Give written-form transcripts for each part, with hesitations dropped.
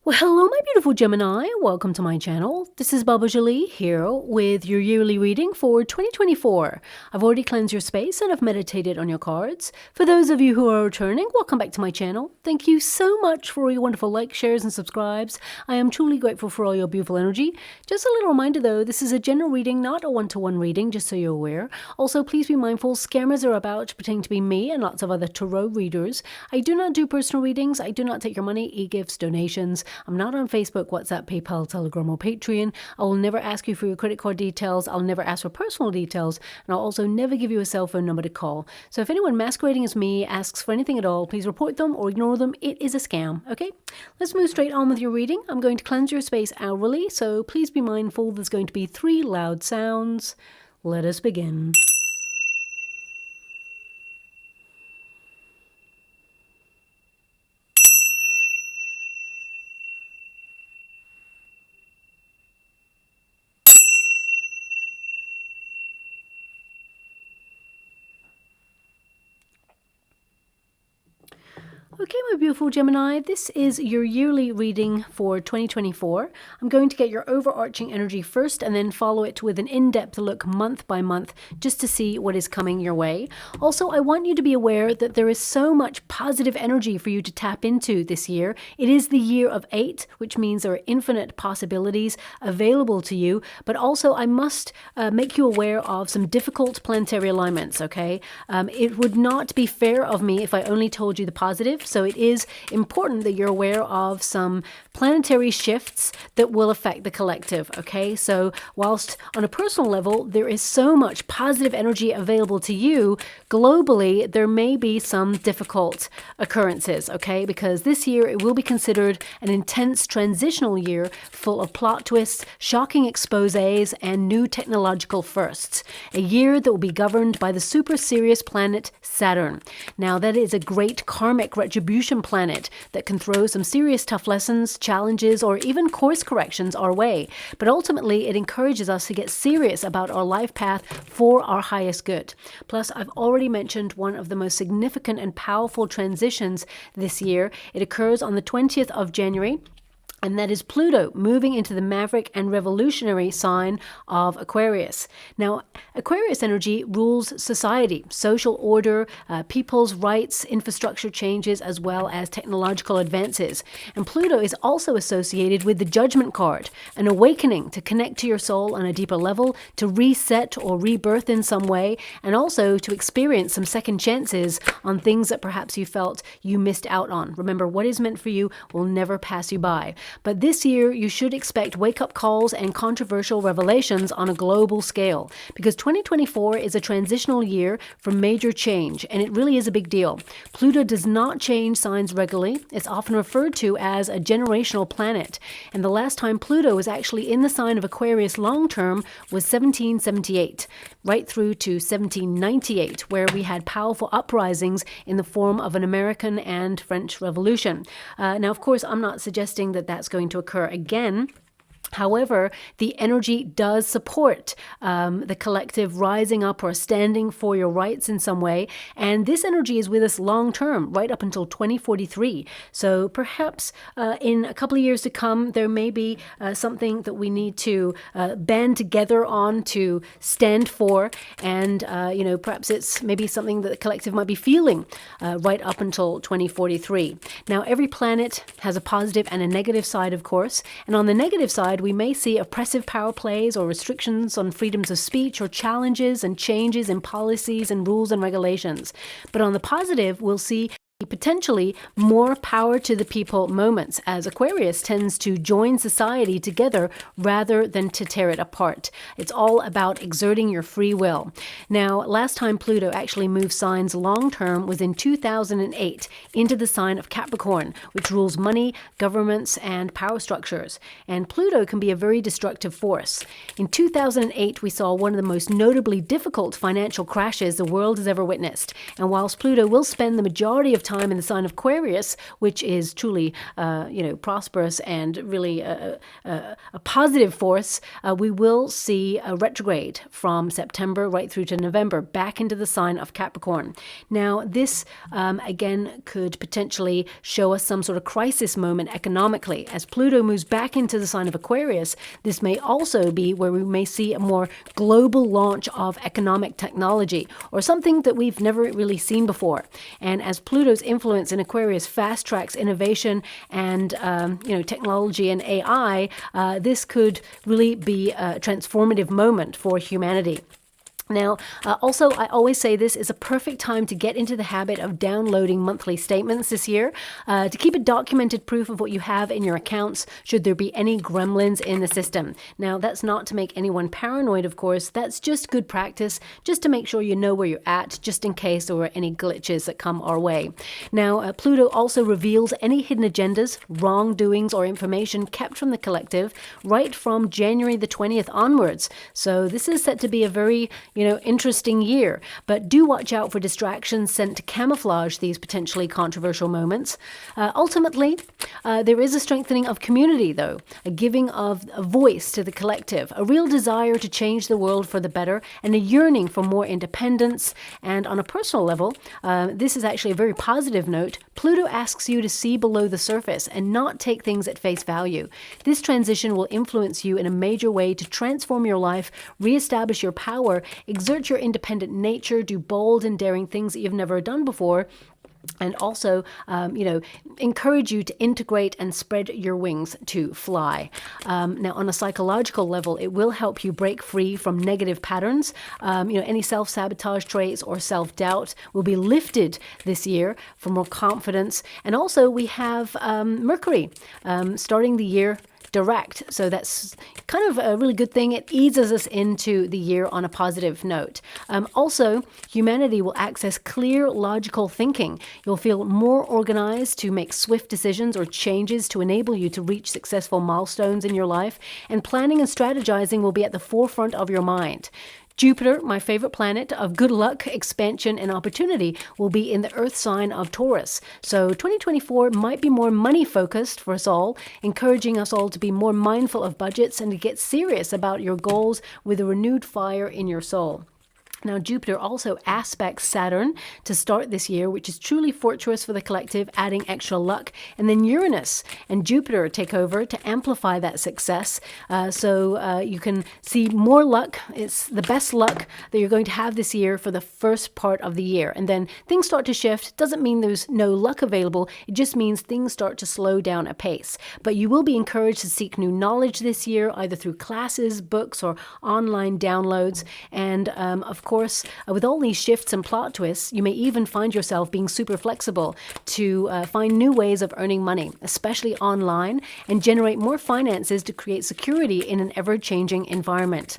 Well, hello, my beautiful Gemini. Welcome to my channel. This is Baba Jolie here with your yearly reading for 2024. I've already cleansed your space and I've meditated on your cards. For those of you who are returning, welcome back to my channel. Thank you so much for all your wonderful likes, shares, and subscribes. I am truly grateful for all your beautiful energy. Just a little reminder though, this is a general reading, not a one-to-one reading, just so you're aware. Also, please be mindful, scammers are about to pretend to be me and lots of other tarot readers. I do not do personal readings. I do not take your money, e-gifts, donations. I'm not on Facebook, WhatsApp, PayPal, Telegram, or Patreon. I will never ask you for your credit card details. I'll never ask for personal details. And I'll also never give you a cell phone number to call. So if anyone masquerading as me asks for anything at all, please report them or ignore them. It is a scam, okay? Let's move straight on with your reading. I'm going to cleanse your space hourly, so please be mindful there's going to be 3 loud sounds. Let us begin. Okay, my beautiful Gemini, this is your yearly reading for 2024. I'm going to get your overarching energy first and then follow it with an in-depth look month by month just to see what is coming your way. Also, I want you to be aware that there is so much positive energy for you to tap into this year. It is the year of 8, which means there are infinite possibilities available to you, but also I must make you aware of some difficult planetary alignments, okay? It would not be fair of me if I only told you the positive. So it is important that you're aware of some planetary shifts that will affect the collective, okay? So whilst on a personal level, there is so much positive energy available to you, globally, there may be some difficult occurrences, okay? Because this year, it will be considered an intense transitional year full of plot twists, shocking exposés, and new technological firsts. A year that will be governed by the super serious planet Saturn. Now, that is a great karmic retribution planet that can throw some serious tough lessons, challenges, or even course corrections our way. But ultimately, it encourages us to get serious about our life path for our highest good. Plus, I've already mentioned one of the most significant and powerful transitions this year. It occurs on the 20th of January. And that is Pluto moving into the maverick and revolutionary sign of Aquarius. Now, Aquarius energy rules society, social order, people's rights, infrastructure changes, as well as technological advances. And Pluto is also associated with the Judgment card, an awakening to connect to your soul on a deeper level, to reset or rebirth in some way, and also to experience some second chances on things that perhaps you felt you missed out on. Remember, what is meant for you will never pass you by. But this year, you should expect wake-up calls and controversial revelations on a global scale, because 2024 is a transitional year for major change, and it really is a big deal. Pluto does not change signs regularly. It's often referred to as a generational planet, and the last time Pluto was actually in the sign of Aquarius long-term was 1778, right through to 1798, where we had powerful uprisings in the form of an American and French Revolution. Now, of course, I'm not suggesting that that's going to occur again. However, the energy does support the collective rising up or standing for your rights in some way. And this energy is with us long term, right up until 2043. So perhaps in a couple of years to come, there may be something that we need to band together on to stand for. And, perhaps it's maybe something that the collective might be feeling right up until 2043. Now, every planet has a positive and a negative side, of course. And on the negative side, we may see oppressive power plays or restrictions on freedoms of speech or challenges and changes in policies and rules and regulations. But on the positive, we'll see potentially more power to the people moments, as Aquarius tends to join society together rather than to tear it apart. It's all about exerting your free will. Now, last time Pluto actually moved signs long-term was in 2008 into the sign of Capricorn, which rules money, governments, and power structures. And Pluto can be a very destructive force. In 2008, we saw one of the most notably difficult financial crashes the world has ever witnessed. And whilst Pluto will spend the majority of time time in the sign of Aquarius, which is truly, prosperous and really a positive force, we will see a retrograde from September right through to November back into the sign of Capricorn. Now, this again could potentially show us some sort of crisis moment economically. As Pluto moves back into the sign of Aquarius, this may also be where we may see a more global launch of economic technology, or something that we've never really seen before. And as Pluto's influence in Aquarius fast tracks innovation and technology and AI, this could really be a transformative moment for humanity. Now, also, I always say this is a perfect time to get into the habit of downloading monthly statements this year, to keep a documented proof of what you have in your accounts should there be any gremlins in the system. Now, that's not to make anyone paranoid, of course. That's just good practice, just to make sure you know where you're at, just in case there were any glitches that come our way. Now, Pluto also reveals any hidden agendas, wrongdoings, or information kept from the collective right from January the 20th onwards. So this is set to be a very interesting year, but do watch out for distractions sent to camouflage these potentially controversial moments. Ultimately, there is a strengthening of community, though, a giving of a voice to the collective, a real desire to change the world for the better, and a yearning for more independence. And on a personal level, this is actually a very positive note. Pluto asks you to see below the surface and not take things at face value. This transition will influence you in a major way to transform your life, reestablish your power, exert your independent nature, do bold and daring things that you've never done before, and also, encourage you to integrate and spread your wings to fly. Now, on a psychological level, it will help you break free from negative patterns. Any self-sabotage traits or self-doubt will be lifted this year for more confidence. And also, we have Mercury starting the year direct. So that's kind of a really good thing. It eases us into the year on a positive note. Also, humanity will access clear, logical thinking. You'll feel more organized to make swift decisions or changes to enable you to reach successful milestones in your life. And planning and strategizing will be at the forefront of your mind. Jupiter, my favorite planet of good luck, expansion, and opportunity, will be in the Earth sign of Taurus. So 2024 might be more money-focused for us all, encouraging us all to be more mindful of budgets and to get serious about your goals with a renewed fire in your soul. Now, Jupiter also aspects Saturn to start this year, which is truly fortuitous for the collective, adding extra luck. And then Uranus and Jupiter take over to amplify that success. So you can see more luck. It's the best luck that you're going to have this year for the first part of the year. And then things start to shift. Doesn't mean there's no luck available. It just means things start to slow down a pace. But you will be encouraged to seek new knowledge this year, either through classes, books, or online downloads. And of course, with all these shifts and plot twists, you may even find yourself being super flexible to find new ways of earning money, especially online, and generate more finances to create security in an ever-changing environment.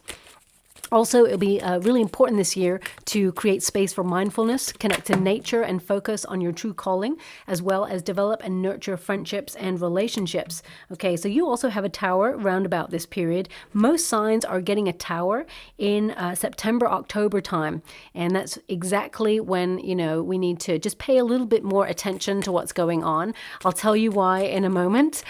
Also, it'll be really important this year to create space for mindfulness, connect to nature, and focus on your true calling, as well as develop and nurture friendships and relationships. Okay, so you also have a tower round about this period. Most signs are getting a tower in September, October time, and that's exactly when, we need to just pay a little bit more attention to what's going on. I'll tell you why in a moment.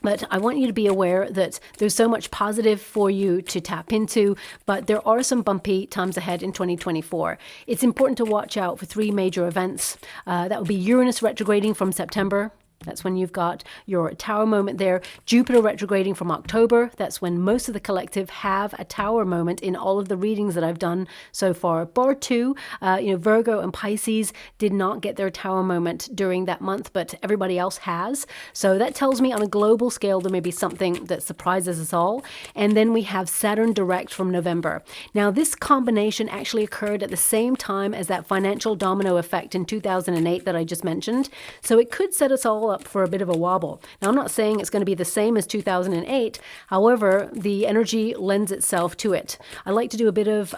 But I want you to be aware that there's so much positive for you to tap into, but there are some bumpy times ahead in 2024. It's important to watch out for 3 major events. That would be Uranus retrograding from September. That's when you've got your tower moment there. Jupiter retrograding from October. That's when most of the collective have a tower moment in all of the readings that I've done so far. Bar 2, Virgo and Pisces did not get their tower moment during that month, but everybody else has. So that tells me on a global scale there may be something that surprises us all. And then we have Saturn direct from November. Now, this combination actually occurred at the same time as that financial domino effect in 2008 that I just mentioned. So it could set us all up for a bit of a wobble. Now, I'm not saying it's going to be the same as 2008. However, the energy lends itself to it. I like to do a bit of,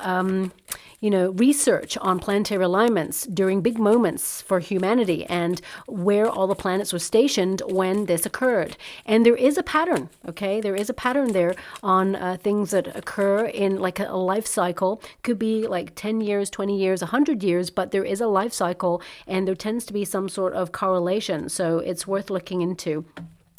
research on planetary alignments during big moments for humanity and where all the planets were stationed when this occurred. And there is a pattern, okay? There is a pattern there on things that occur in like a life cycle. Could be like 10 years, 20 years, 100 years, but there is a life cycle and there tends to be some sort of correlation. So it's worth looking into.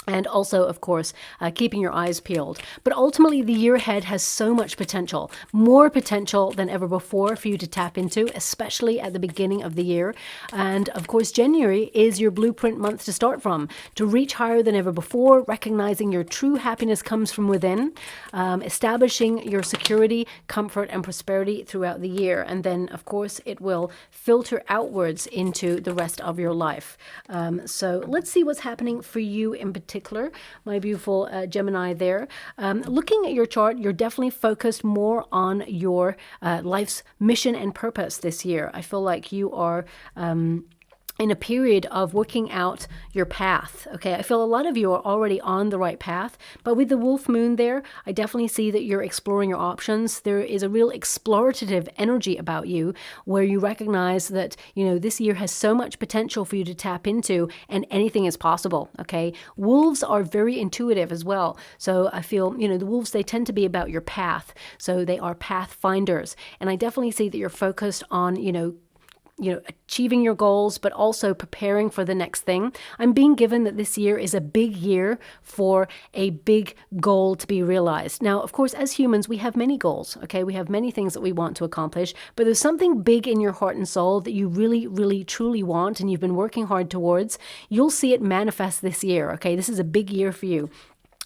And also, of course, keeping your eyes peeled. But ultimately, the year ahead has so much potential, more potential than ever before for you to tap into, especially at the beginning of the year. And of course, January is your blueprint month to start from, to reach higher than ever before, recognizing your true happiness comes from within, establishing your security, comfort, and prosperity throughout the year. And then, of course, it will filter outwards into the rest of your life. So let's see what's happening for you in particular. My beautiful Gemini there. Looking at your chart, you're definitely focused more on your life's mission and purpose this year. I feel like you are in a period of working out your path. Okay, I feel a lot of you are already on the right path, but with the wolf moon there, I definitely see that you're exploring your options. There is a real explorative energy about you where you recognize that, this year has so much potential for you to tap into and anything is possible. Okay, wolves are very intuitive as well. So I feel, the wolves, they tend to be about your path. So they are path finders. And I definitely see that you're focused on, achieving your goals, but also preparing for the next thing. I'm being given that this year is a big year for a big goal to be realized. Now, of course, as humans, we have many goals, okay? We have many things that we want to accomplish, but there's something big in your heart and soul that you really, really, truly want and you've been working hard towards. You'll see it manifest this year, okay? This is a big year for you.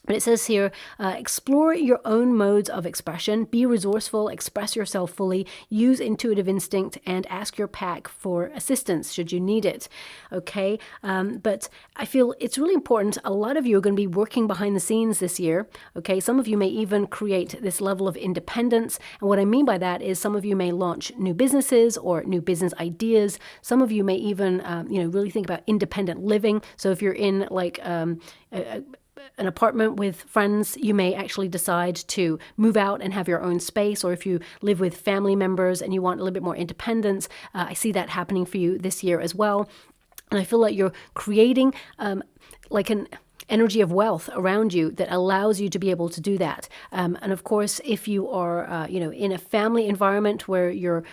But it says here, explore your own modes of expression, be resourceful, express yourself fully, use intuitive instinct, and ask your pack for assistance should you need it. Okay, but I feel it's really important. A lot of you are going to be working behind the scenes this year. Okay, some of you may even create this level of independence. And what I mean by that is some of you may launch new businesses or new business ideas. Some of you may even, really think about independent living. So if you're in like an apartment with friends, you may actually decide to move out and have your own space. Or if you live with family members and you want a little bit more independence, I see that happening for you this year as well. And I feel like you're creating like an energy of wealth around you that allows you to be able to do that. And of course, if you are, in a family environment where you're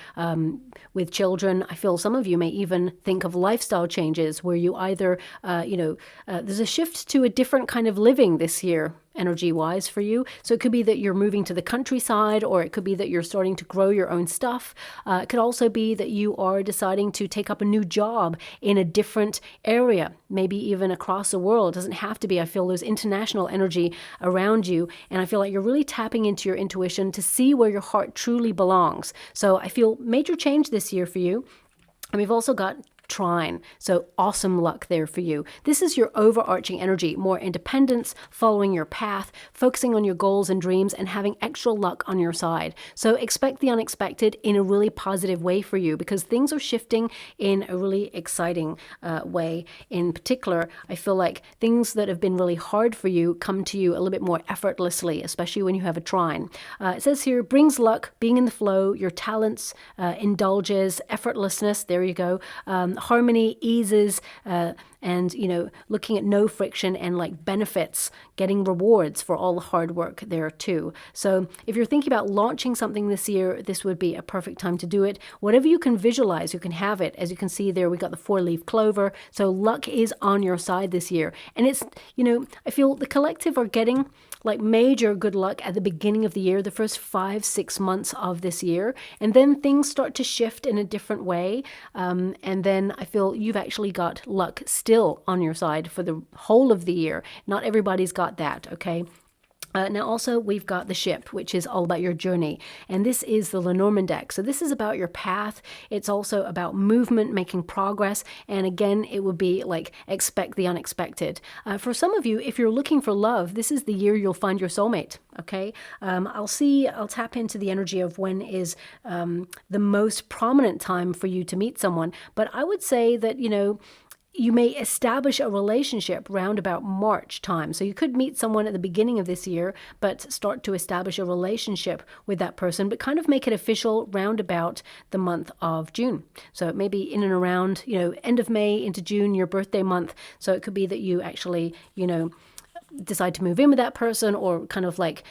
with children, I feel some of you may even think of lifestyle changes where you either, there's a shift to a different kind of living this year, energy-wise for you. So it could be that you're moving to the countryside, or it could be that you're starting to grow your own stuff. It could also be that you are deciding to take up a new job in a different area, maybe even across the world. It doesn't have to be. I feel there's international energy around you, and I feel like you're really tapping into your intuition to see where your heart truly belongs. So I feel major change this year for you. And we've also got Trine. So awesome luck there for you. This is your overarching energy, more independence, following your path, focusing on your goals and dreams, and having extra luck on your side. So expect the unexpected in a really positive way for you, because things are shifting in a really exciting way. In particular, I feel like things that have been really hard for you come to you a little bit more effortlessly, especially when you have a Trine. It says here, brings luck, being in the flow, your talents, indulges, effortlessness, there you go, harmony, eases, and, looking at no friction and like benefits, getting rewards for all the hard work there too. So if you're thinking about launching something this year, this would be a perfect time to do it. Whatever you can visualize, you can have it. As you can see there, we got the 4-leaf clover. So luck is on your side this year. And it's, I feel the collective are getting like major good luck at the beginning of the year, the first 5-6 months of this year. And then things start to shift in a different way. And then I feel you've actually got luck still on your side for the whole of the year. Not everybody's got that, okay? Now also we've got the ship, which is all about your journey, and this is the Lenormand deck. So this is about your path. It's also about movement, making progress, and again it would be like expect the unexpected. For some of you, if you're looking for love, this is the year you'll find your soulmate. Okay, I'll tap into the energy of when is the most prominent time for you to meet someone, but I would say that you may establish a relationship round about March time. So you could meet someone at the beginning of this year, but start to establish a relationship with that person, but kind of make it official round about the month of June. So maybe in and around, end of May into June, your birthday month. So it could be that you actually, decide to move in with that person, or kind of like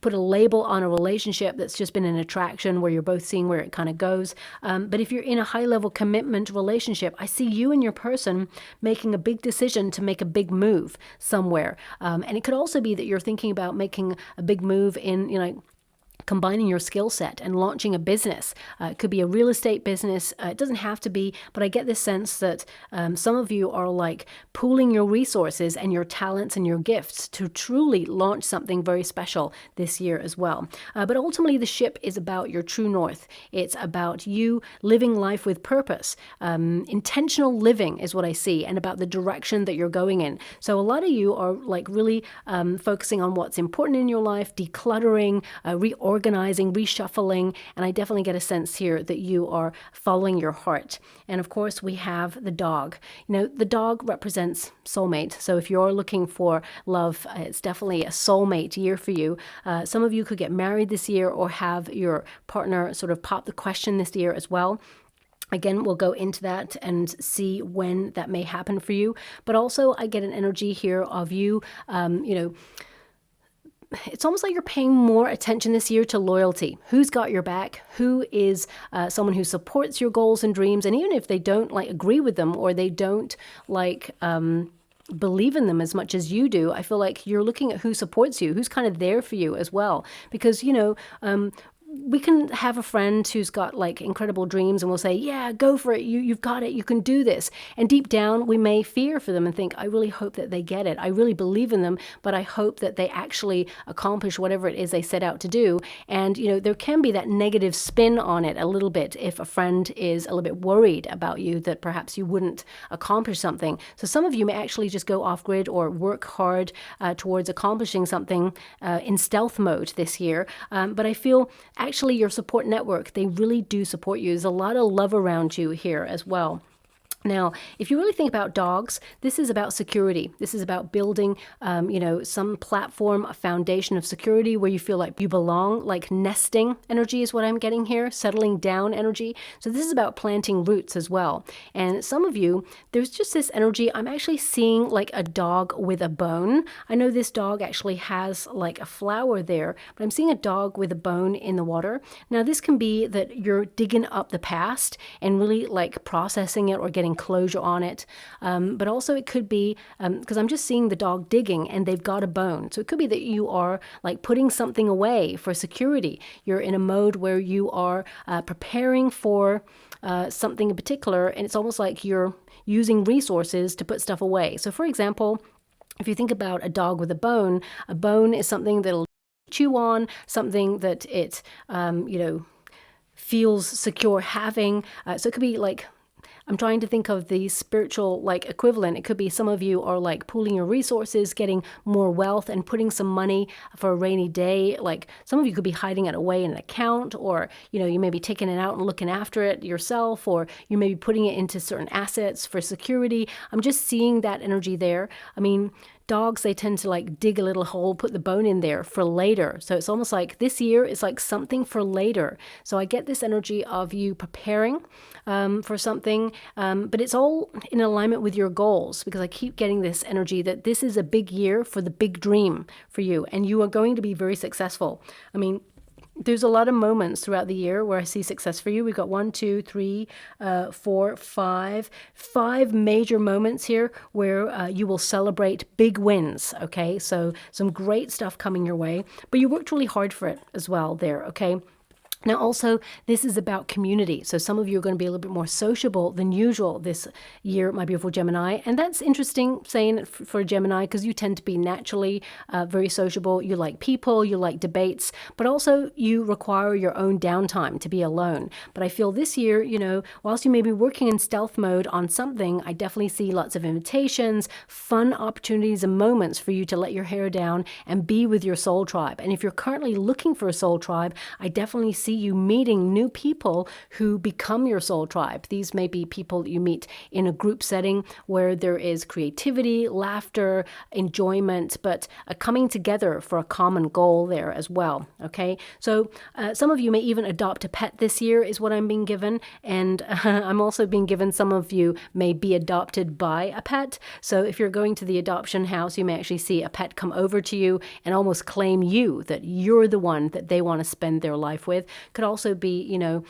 put a label on a relationship that's just been an attraction where you're both seeing where it kind of goes. But if you're in a high level commitment relationship, I see you and your person making a big decision to make a big move somewhere. And it could also be that you're thinking about making a big move in, combining your skill set and launching a business. It could be a real estate business. It doesn't have to be, but I get this sense that some of you are like pooling your resources and your talents and your gifts to truly launch something very special this year as well. But ultimately, the ship is about your true north. It's about you living life with purpose. Intentional living is what I see, and about the direction that you're going in. So a lot of you are like really focusing on what's important in your life, decluttering, reorganizing, reshuffling, and I definitely get a sense here that you are following your heart. And of course, we have the dog. The dog represents soulmate. So if you're looking for love, it's definitely a soulmate year for you. Some of you could get married this year or have your partner sort of pop the question this year as well. Again, we'll go into that and see when that may happen for you. But also, I get an energy here of you, it's almost like you're paying more attention this year to loyalty. Who's got your back? Who is someone who supports your goals and dreams? And even if they don't agree with them, or they don't believe in them as much as you do, I feel like you're looking at who supports you, who's kind of there for you as well. Because, we can have a friend who's got incredible dreams and we'll say, yeah, go for it. You've got it. You can do this. And deep down, we may fear for them and think, I really hope that they get it. I really believe in them, but I hope that they actually accomplish whatever it is they set out to do. And, there can be that negative spin on it a little bit if a friend is a little bit worried about you, that perhaps you wouldn't accomplish something. So some of you may actually just go off grid or work hard towards accomplishing something in stealth mode this year. But I feel actually your support network, they really do support you. There's a lot of love around you here as well. Now, if you really think about dogs, this is about security. This is about building, some platform, a foundation of security where you feel like you belong, like nesting energy is what I'm getting here, settling down energy. So this is about planting roots as well. And some of you, there's just this energy. I'm actually seeing like a dog with a bone. I know this dog actually has like a flower there, but I'm seeing a dog with a bone in the water. Now, this can be that you're digging up the past and really like processing it or getting closure on it, but also it could be because I'm just seeing the dog digging and they've got a bone, so it could be that you are like putting something away for security. You're in a mode where you are preparing for something in particular, and it's almost like you're using resources to put stuff away. So for example, if you think about a dog with a bone is something that'll chew on, something that it feels secure having. So it could be like, I'm trying to think of the spiritual equivalent. It could be some of you are like pooling your resources, getting more wealth and putting some money for a rainy day. Like some of you could be hiding it away in an account, or, you may be taking it out and looking after it yourself, or you may be putting it into certain assets for security. I'm just seeing that energy there. I mean, dogs, they tend to like dig a little hole, put the bone in there for later. So it's almost like this year is like something for later. So I get this energy of you preparing for something, but it's all in alignment with your goals, because I keep getting this energy that this is a big year for the big dream for you, and you are going to be very successful. I mean, there's a lot of moments throughout the year where I see success for you. We've got 1, 2, 3, 4, 5 major moments here where you will celebrate big wins, okay? So some great stuff coming your way, but you worked really hard for it as well there, okay? Now, also, this is about community. So some of you are going to be a little bit more sociable than usual this year, my beautiful Gemini. And that's interesting saying it for Gemini, because you tend to be naturally very sociable. You like people, you like debates, but also you require your own downtime to be alone. But I feel this year, whilst you may be working in stealth mode on something, I definitely see lots of invitations, fun opportunities and moments for you to let your hair down and be with your soul tribe. And if you're currently looking for a soul tribe, I definitely see see you meeting new people who become your soul tribe. These may be people that you meet in a group setting where there is creativity, laughter, enjoyment, but a coming together for a common goal there as well. Okay, so some of you may even adopt a pet this year is what I'm being given, and I'm also being given some of you may be adopted by a pet. So if you're going to the adoption house, you may actually see a pet come over to you and almost claim you, that you're the one that they want to spend their life with. Could also be, you know,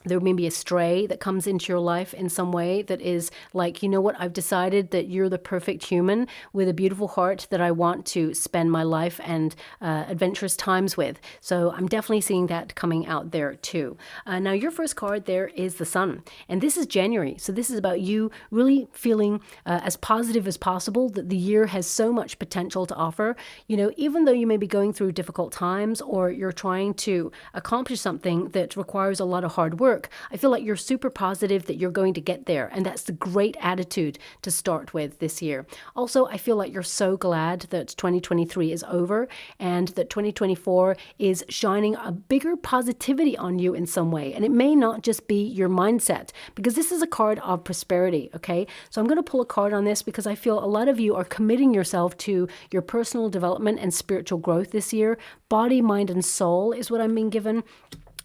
there may be a stray that comes into your life in some way that is like, you know what, I've decided that you're the perfect human with a beautiful heart that I want to spend my life and adventurous times with. So I'm definitely seeing that coming out there too. Now your first card there is the Sun, and this is January. So this is about you really feeling as positive as possible, that the year has so much potential to offer. You know, even though you may be going through difficult times or you're trying to accomplish something that requires a lot of hard work, I feel like you're super positive that you're going to get there, and that's the great attitude to start with this year. Also, I feel like you're so glad that 2023 is over and that 2024 is shining a bigger positivity on you in some way. And it may not just be your mindset, because this is a card of prosperity, okay? So I'm going to pull a card on this because I feel a lot of you are committing yourself to your personal development and spiritual growth this year. Body, mind, and soul is what I'm being given.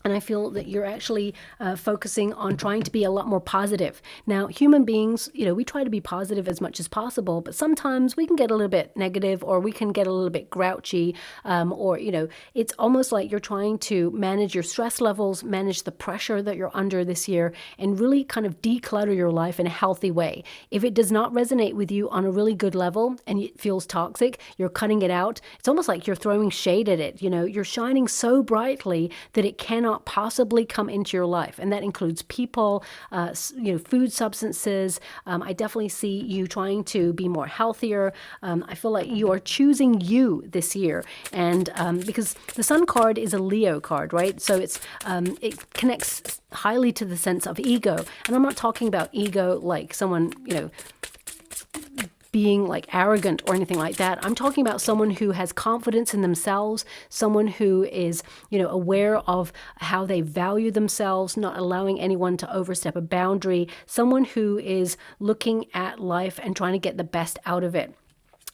And I feel that you're actually focusing on trying to be a lot more positive. Now, human beings, you know, we try to be positive as much as possible, but sometimes we can get a little bit negative, or we can get a little bit grouchy, or, you know, it's almost like you're trying to manage your stress levels, manage the pressure that you're under this year, and really kind of declutter your life in a healthy way. If it does not resonate with you on a really good level and it feels toxic, you're cutting it out. It's almost like you're throwing shade at it. You know, you're shining so brightly that it cannot possibly come into your life, and that includes people, you know, food, substances. I definitely see you trying to be more healthier. I feel like you are choosing you this year, and because the Sun card is a Leo card, right? So it's it connects highly to the sense of ego, and I'm not talking about ego like someone, you know, being like arrogant or anything like that. I'm talking about someone who has confidence in themselves, someone who is, you know, aware of how they value themselves, not allowing anyone to overstep a boundary, someone who is looking at life and trying to get the best out of it.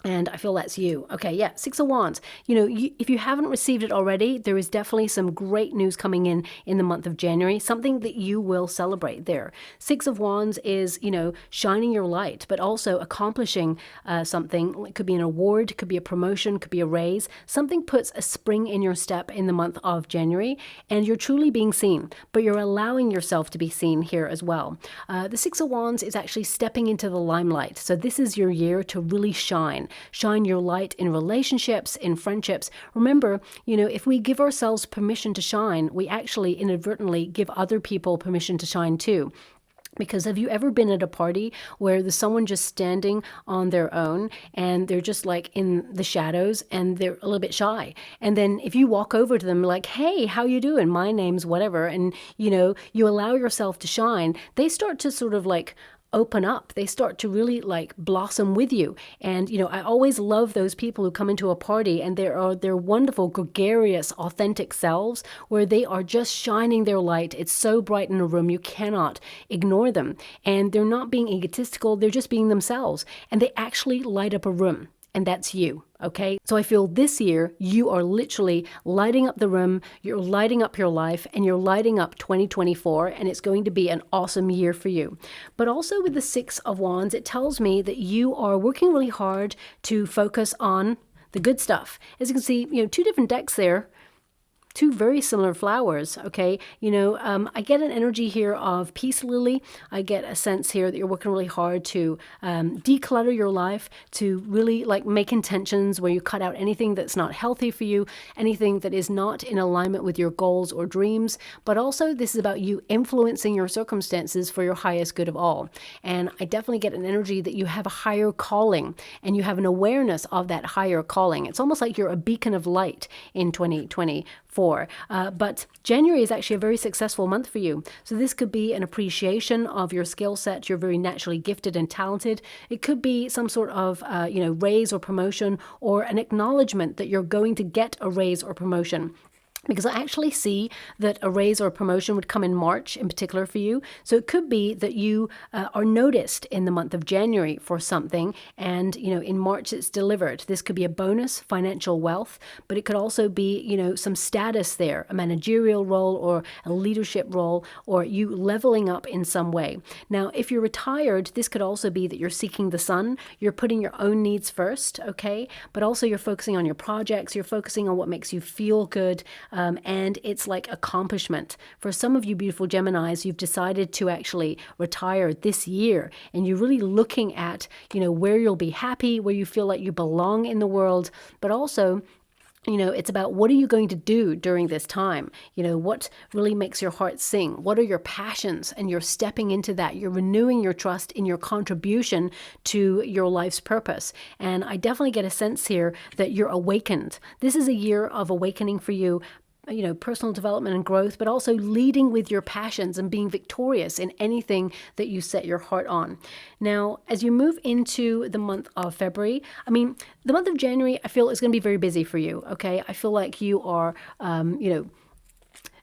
And I feel that's you. Okay, yeah, Six of Wands. You know, if you haven't received it already, there is definitely some great news coming in the month of January, something that you will celebrate there. Six of Wands is, you know, shining your light, but also accomplishing something. It could be an award, could be a promotion, could be a raise. Something puts a spring in your step in the month of January, and you're truly being seen, but you're allowing yourself to be seen here as well. The Six of Wands is actually stepping into the limelight. So this is your year to really shine. Shine your light in relationships, in friendships. Remember, you know, if we give ourselves permission to shine, we actually inadvertently give other people permission to shine too. Because have you ever been at a party where there's someone just standing on their own and they're just like in the shadows and they're a little bit shy? And then if you walk over to them like, hey, how you doing? My name's whatever. And, you know, you allow yourself to shine. They start to sort of like open up. They start to really like blossom with you. And, you know, I always love those people who come into a party and they're wonderful, gregarious, authentic selves where they are just shining their light. It's so bright in a room, you cannot ignore them. And they're not being egotistical, they're just being themselves. And they actually light up a room. And that's you, okay? So I feel this year, you are literally lighting up the room, you're lighting up your life, and you're lighting up 2024, and it's going to be an awesome year for you. But also with the Six of Wands, it tells me that you are working really hard to focus on the good stuff. As you can see, you know, two different decks there. Two very similar flowers, okay? You know, I get an energy here of peace lily. I get a sense here that you're working really hard to declutter your life, to really like make intentions where you cut out anything that's not healthy for you, anything that is not in alignment with your goals or dreams. But also this is about you influencing your circumstances for your highest good of all. And I definitely get an energy that you have a higher calling and you have an awareness of that higher calling. It's almost like you're a beacon of light in 2024. But January is actually a very successful month for you. So this could be an appreciation of your skill set. You're very naturally gifted and talented. It could be some sort of, you know, raise or promotion, or an acknowledgement that you're going to get a raise or promotion. because I actually see that a raise or a promotion would come in March in particular for you. So it could be that you are noticed in the month of January for something, and in March it's delivered. This could be a bonus, financial wealth, but it could also be some status there, a managerial role or a leadership role, or you leveling up in some way. Now, if you're retired, this could also be that you're seeking the sun, you're putting your own needs first, okay? But also you're focusing on your projects, you're focusing on what makes you feel good. And it's like accomplishment. For some of you beautiful Geminis, you've decided to actually retire this year, and you're really looking at, where you'll be happy, where you feel like you belong in the world, but also it's about what are you going to do during this time? What really makes your heart sing? What are your passions? And you're stepping into that. You're renewing your trust in your contribution to your life's purpose. And I definitely get a sense here that you're awakened. This is a year of awakening for you. Personal development and growth, but also leading with your passions and being victorious in anything that you set your heart on. Now, as you move into the month of February, the month of January, I feel is going to be very busy for you, okay? I feel like you are,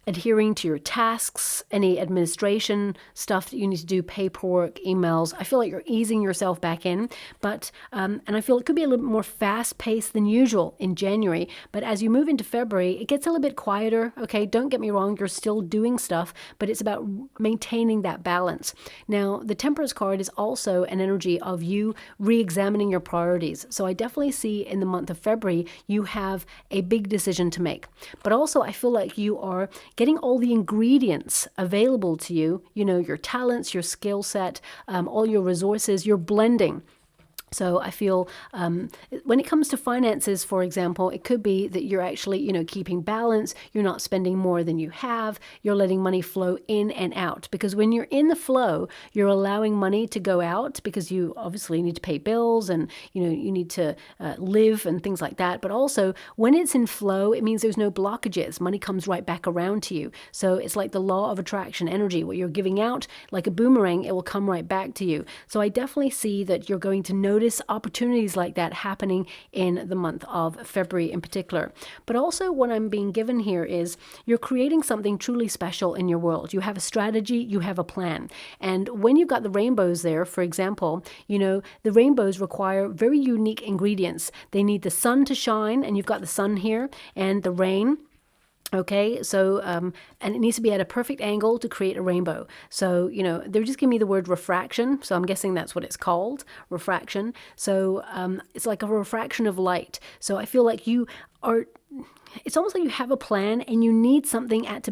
adhering to your tasks, any administration stuff that you need to do, paperwork, emails. I feel like you're easing yourself back in, but and I feel it could be a little bit more fast-paced than usual in January. But as you move into February, it gets a little bit quieter. Okay, don't get me wrong, you're still doing stuff, but it's about maintaining that balance. Now, the Temperance card is also an energy of you re-examining your priorities. So I definitely see in the month of February you have a big decision to make. But also I feel like you are getting all the ingredients available to you, your talents, your skill set, all your resources, you're blending. So I feel when it comes to finances, for example, it could be that you're actually, keeping balance. You're not spending more than you have. You're letting money flow in and out. Because when you're in the flow, you're allowing money to go out because you obviously need to pay bills and, you need to live and things like that. But also when it's in flow, it means there's no blockages. Money comes right back around to you. So it's like the law of attraction energy. What you're giving out, like a boomerang, it will come right back to you. So I definitely see that you're going to notice opportunities like that happening in the month of February in particular. But also what I'm being given here is you're creating something truly special in your world. You have a strategy, you have a plan. And when you've got the rainbows there, for example, the rainbows require very unique ingredients. They need the sun to shine, and you've got the sun here, and the rain. Okay, so, and it needs to be at a perfect angle to create a rainbow. So, they're just giving me the word refraction. So I'm guessing that's what it's called, refraction. So it's like a refraction of light. So I feel like it's almost like you have a plan and you need something at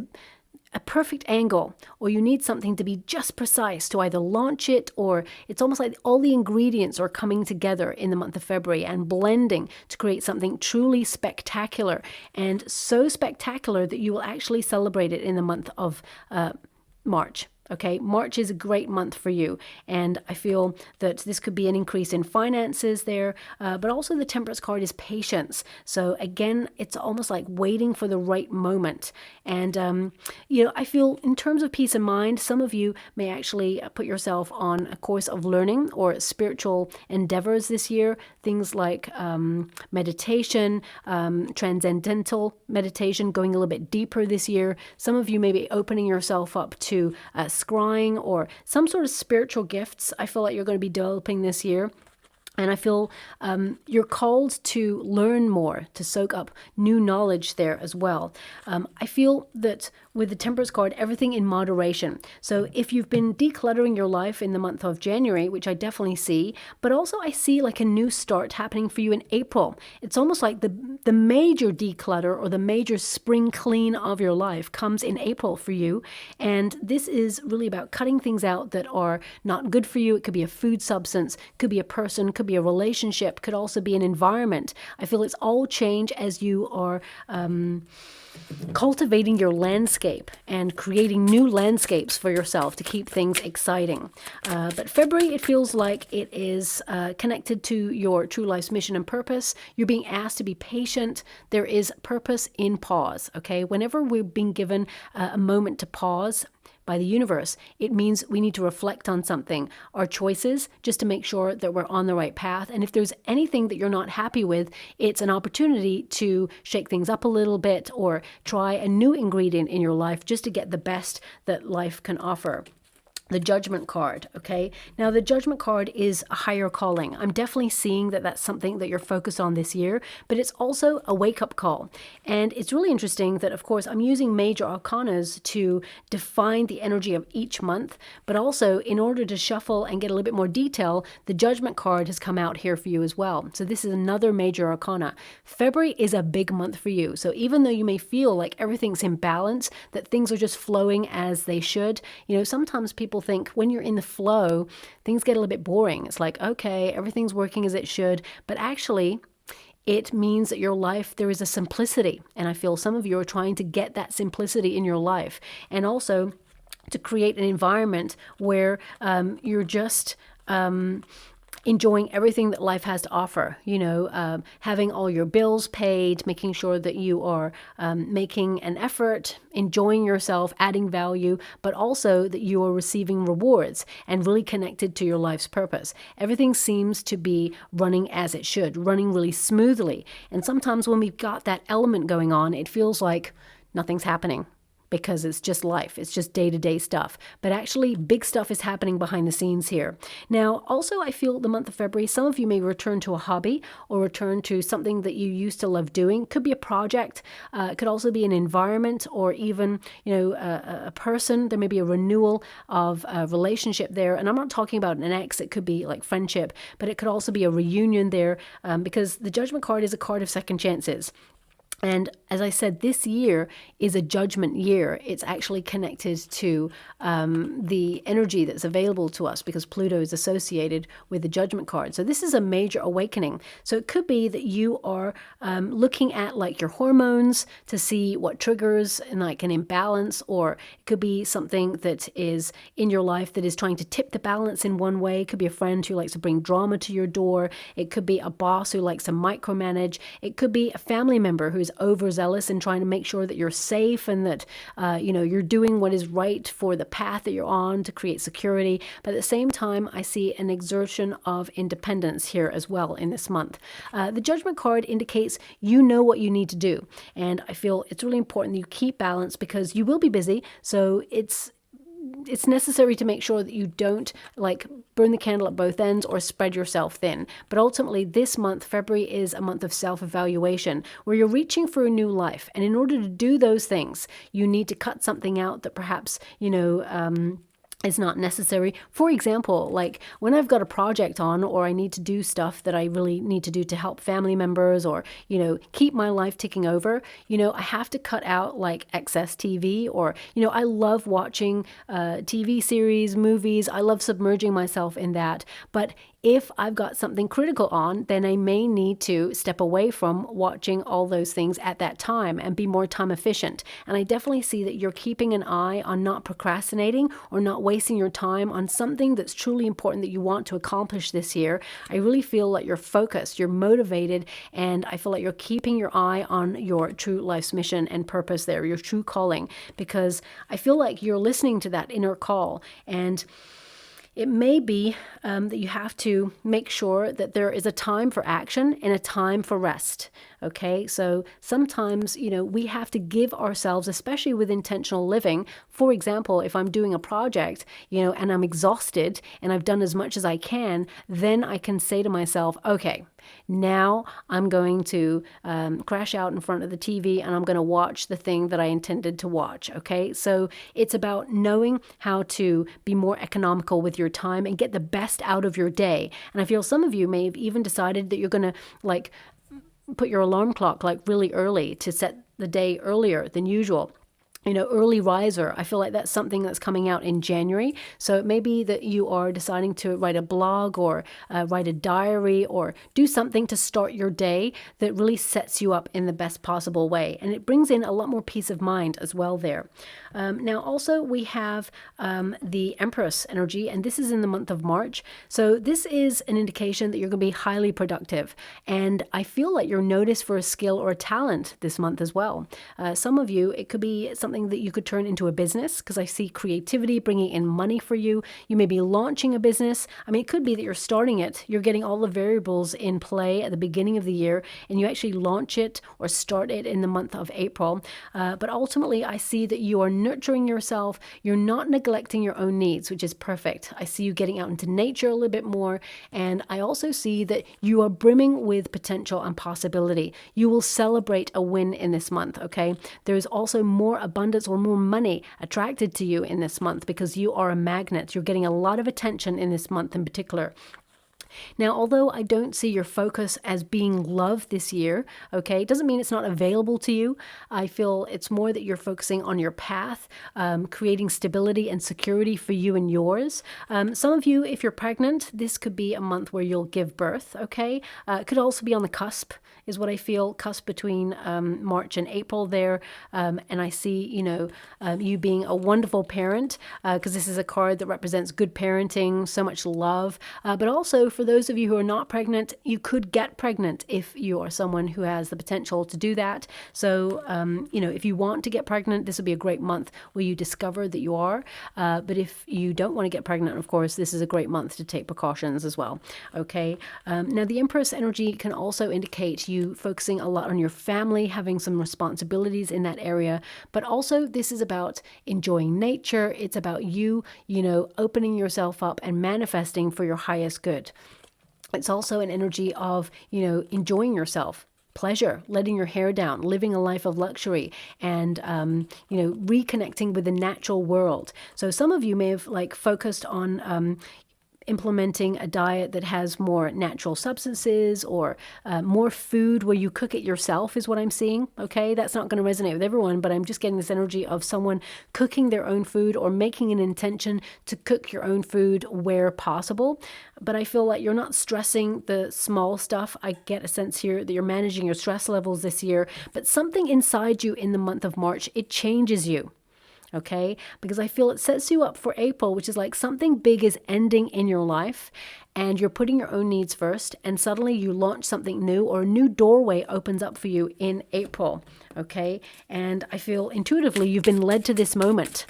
a perfect angle, or you need something to be just precise to either launch it, or it's almost like all the ingredients are coming together in the month of February and blending to create something truly spectacular, and so spectacular that you will actually celebrate it in the month of March. Okay, March is a great month for you, and I feel that this could be an increase in finances there, but also the Temperance card is patience. So again, it's almost like waiting for the right moment. And, I feel in terms of peace of mind, some of you may actually put yourself on a course of learning or spiritual endeavors this year, things like meditation, transcendental meditation, going a little bit deeper this year. Some of you may be opening yourself up to scrying or some sort of spiritual gifts I feel like you're going to be developing this year. And I feel you're called to learn more, to soak up new knowledge there as well. I feel that with the Temperance card, everything in moderation. So if you've been decluttering your life in the month of January, which I definitely see, but also I see like a new start happening for you in April. It's almost like the major declutter or the major spring clean of your life comes in April for you. And this is really about cutting things out that are not good for you. It could be a food substance, could be a person, could be a relationship, could also be an environment. I feel it's all change as you are cultivating your landscape and creating new landscapes for yourself to keep things exciting. But February, it feels like it is connected to your true life's mission and purpose. You're being asked to be patient. There is purpose in pause, okay? Whenever we're being given a moment to pause, by the universe. It means we need to reflect on something, our choices, just to make sure that we're on the right path. And if there's anything that you're not happy with, it's an opportunity to shake things up a little bit or try a new ingredient in your life just to get the best that life can offer. The Judgment card, okay? Now, the Judgment card is a higher calling. I'm definitely seeing that that's something that you're focused on this year, but it's also a wake-up call. And it's really interesting that, of course, I'm using major arcanas to define the energy of each month, but also in order to shuffle and get a little bit more detail, the Judgment card has come out here for you as well. So this is another major arcana. February is a big month for you. So even though you may feel like everything's in balance, that things are just flowing as they should, you know, sometimes people think when you're in the flow, things get a little bit boring. It's like, okay, everything's working as it should, but actually it means that your life, there is a simplicity. And I feel some of you are trying to get that simplicity in your life, and also to create an environment where you're just enjoying everything that life has to offer, you know, having all your bills paid, making sure that you are making an effort, enjoying yourself, adding value, but also that you are receiving rewards and really connected to your life's purpose. Everything seems to be running as it should, running really smoothly. And sometimes when we've got that element going on, it feels like nothing's happening, because it's just life. It's just day-to-day stuff. But actually, big stuff is happening behind the scenes here. Now, also, I feel the month of February, some of you may return to a hobby or return to something that you used to love doing. Could be a project. It could also be an environment, or even, you know, a person. There may be a renewal of a relationship there. And I'm not talking about an ex. It could be like friendship, but it could also be a reunion there, because the Judgment card is a card of second chances. And as I said, this year is a judgment year. It's actually connected to the energy that's available to us, because Pluto is associated with the Judgment card. So this is a major awakening. So it could be that you are looking at like your hormones to see what triggers and like an imbalance, or it could be something that is in your life that is trying to tip the balance in one way. It could be a friend who likes to bring drama to your door. It could be a boss who likes to micromanage. It could be a family member who's overzealous in trying to make sure that you're safe and that you know, you're doing what is right for the path that you're on to create security. But at the same time, I see an exertion of independence here as well in this month. The Judgment card indicates you know what you need to do, and I feel it's really important that you keep balance, because you will be busy. So it's necessary to make sure that you don't like burn the candle at both ends or spread yourself thin. But ultimately, this month, February, is a month of self-evaluation where you're reaching for a new life. And in order to do those things, you need to cut something out that perhaps, you know, is not necessary. For example, like when I've got a project on, or I need to do stuff that I really need to do to help family members, or, you know, keep my life ticking over, you know, I have to cut out like excess TV, or, you know, I love watching TV series, movies. I love submerging myself in that. But if I've got something critical on, then I may need to step away from watching all those things at that time and be more time efficient. And I definitely see that you're keeping an eye on not procrastinating or not wasting your time on something that's truly important that you want to accomplish this year. I really feel like you're focused, you're motivated, and I feel like you're keeping your eye on your true life's mission and purpose there, your true calling, because I feel like you're listening to that inner call. And it may be that you have to make sure that there is a time for action and a time for rest. Okay, so sometimes, you know, we have to give ourselves, especially with intentional living. For example, if I'm doing a project, you know, and I'm exhausted and I've done as much as I can, then I can say to myself, okay, now I'm going to crash out in front of the TV and I'm going to watch the thing that I intended to watch. Okay, so it's about knowing how to be more economical with your time and get the best out of your day. And I feel some of you may have even decided that you're going to like put your alarm clock like really early to set the day earlier than usual. You know, early riser, I feel like that's something that's coming out in January. So it may be that you are deciding to write a blog or write a diary or do something to start your day that really sets you up in the best possible way. And it brings in a lot more peace of mind as well there. Now, also we have the Empress energy, and this is in the month of March. So this is an indication that you're going to be highly productive. And I feel like you're noticed for a skill or a talent this month as well. Some of you, it could be something something that you could turn into a business, because I see creativity bringing in money for you. You may be launching a business. I mean, it could be that you're starting it. You're getting all the variables in play at the beginning of the year, and you actually launch it or start it in the month of April. But ultimately, I see that you are nurturing yourself. You're not neglecting your own needs, which is perfect. I see you getting out into nature a little bit more. And I also see that you are brimming with potential and possibility. You will celebrate a win in this month, okay? There is also more abundance or more money attracted to you in this month because you are a magnet. You're getting a lot of attention in this month in particular. Now, although I don't see your focus as being love this year, okay, it doesn't mean it's not available to you. I feel it's more that you're focusing on your path, creating stability and security for you and yours. Some of you, if you're pregnant, this could be a month where you'll give birth, okay? It could also be on the cusp, is what I feel, cusp between March and April there. And I see, you being a wonderful parent, because this is a card that represents good parenting, so much love, but also for those of you who are not pregnant, you could get pregnant if you are someone who has the potential to do that. So, if you want to get pregnant, this would be a great month where you discover that you are. But if you don't want to get pregnant, of course, this is a great month to take precautions as well. Okay. Now, the Empress energy can also indicate you focusing a lot on your family, having some responsibilities in that area. But also, this is about enjoying nature. It's about you, opening yourself up and manifesting for your highest good. It's also an energy of, enjoying yourself, pleasure, letting your hair down, living a life of luxury, and, reconnecting with the natural world. So some of you may have focused on implementing a diet that has more natural substances or more food where you cook it yourself is what I'm seeing. Okay, that's not going to resonate with everyone, but I'm just getting this energy of someone cooking their own food or making an intention to cook your own food where possible. But I feel like you're not stressing the small stuff. I get a sense here that you're managing your stress levels this year, but something inside you in the month of March, it changes you. Okay, because I feel it sets you up for April, which is like something big is ending in your life and you're putting your own needs first, and suddenly you launch something new or a new doorway opens up for you in April. Okay, and I feel intuitively you've been led to this moment,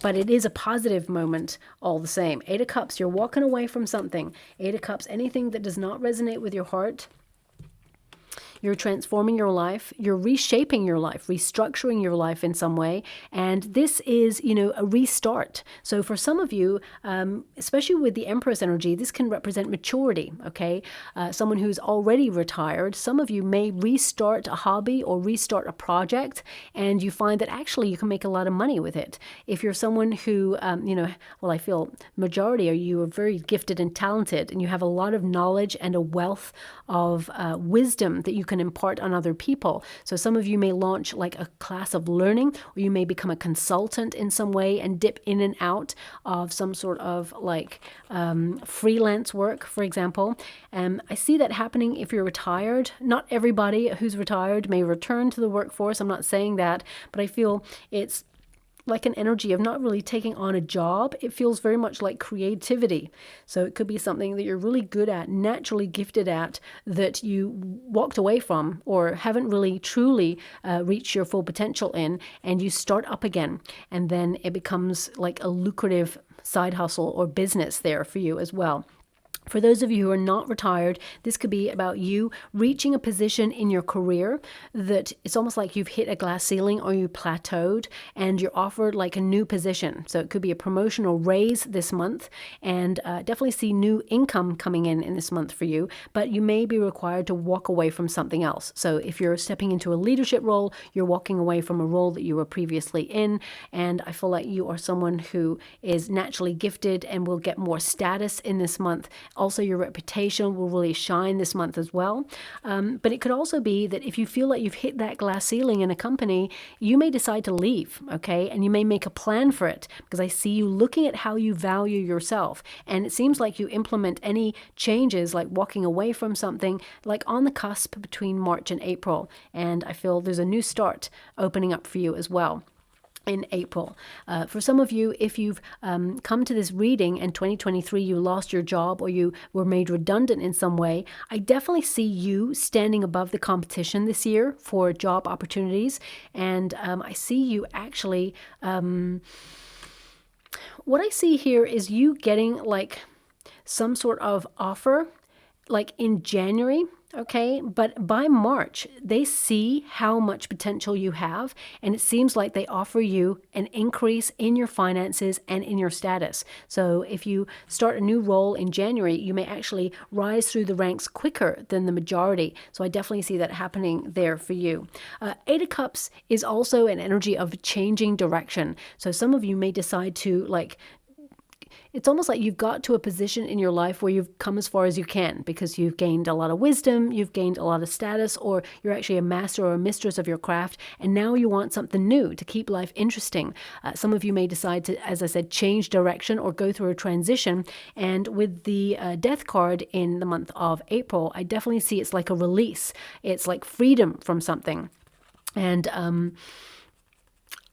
but it is a positive moment all the same. 8 of Cups, you're walking away from something. 8 of Cups, anything that does not resonate with your heart. You're transforming your life, you're reshaping your life, restructuring your life in some way. And this is, a restart. So for some of you, especially with the Empress energy, this can represent maturity, okay? Someone who's already retired, some of you may restart a hobby or restart a project, and you find that actually you can make a lot of money with it. If you're someone who, I feel majority of you are very gifted and talented, and you have a lot of knowledge and a wealth of wisdom that you can impart on other people. So some of you may launch like a class of learning, or you may become a consultant in some way and dip in and out of some sort of freelance work, for example. I see that happening if you're retired. Not everybody who's retired may return to the workforce. I'm not saying that, but I feel it's like an energy of not really taking on a job. It feels very much like creativity. So it could be something that you're really good at, naturally gifted at, that you walked away from or haven't really truly reached your full potential in, and you start up again. And then it becomes like a lucrative side hustle or business there for you as well. For those of you who are not retired, this could be about you reaching a position in your career that it's almost like you've hit a glass ceiling or you plateaued and you're offered like a new position. So it could be a promotion or raise this month, and definitely see new income coming in this month for you, but you may be required to walk away from something else. So if you're stepping into a leadership role, you're walking away from a role that you were previously in, and I feel like you are someone who is naturally gifted and will get more status in this month. Also, your reputation will really shine this month as well. But it could also be that if you feel like you've hit that glass ceiling in a company, you may decide to leave, okay? And you may make a plan for it, because I see you looking at how you value yourself. And it seems like you implement any changes, like walking away from something, like on the cusp between March and April. And I feel there's a new start opening up for you as well. in April. For some of you, if you've come to this reading in 2023, you lost your job or you were made redundant in some way, I definitely see you standing above the competition this year for job opportunities. And I see you actually, what I see here is you getting like some sort of offer like in January, okay? But by March, they see how much potential you have, and it seems like they offer you an increase in your finances and in your status. So if you start a new role in January, you may actually rise through the ranks quicker than the majority. So I definitely see that happening there for you. Eight of Cups is also an energy of changing direction. So some of you may decide to like, it's almost like you've got to a position in your life where you've come as far as you can because you've gained a lot of wisdom, you've gained a lot of status, or you're actually a master or a mistress of your craft, and now you want something new to keep life interesting. Some of you may decide to, as I said, change direction or go through a transition, and with the Death card in the month of April, I definitely see it's like a release. It's like freedom from something. And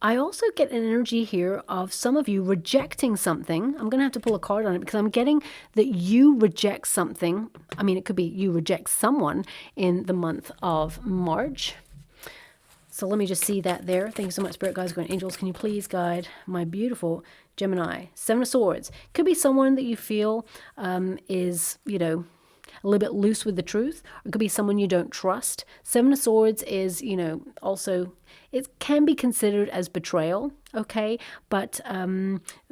I also get an energy here of some of you rejecting something. I'm going to have to pull a card on it because I'm getting that you reject something. I mean, it could be you reject someone in the month of March. So let me just see that there. Thank you so much, Spirit Guides, Guardian Angels. Can you please guide my beautiful Gemini? Seven of Swords. Could be someone that you feel is, you know, a little bit loose with the truth. Or it could be someone you don't trust. Seven of Swords is, you know, also, it can be considered as betrayal, okay? But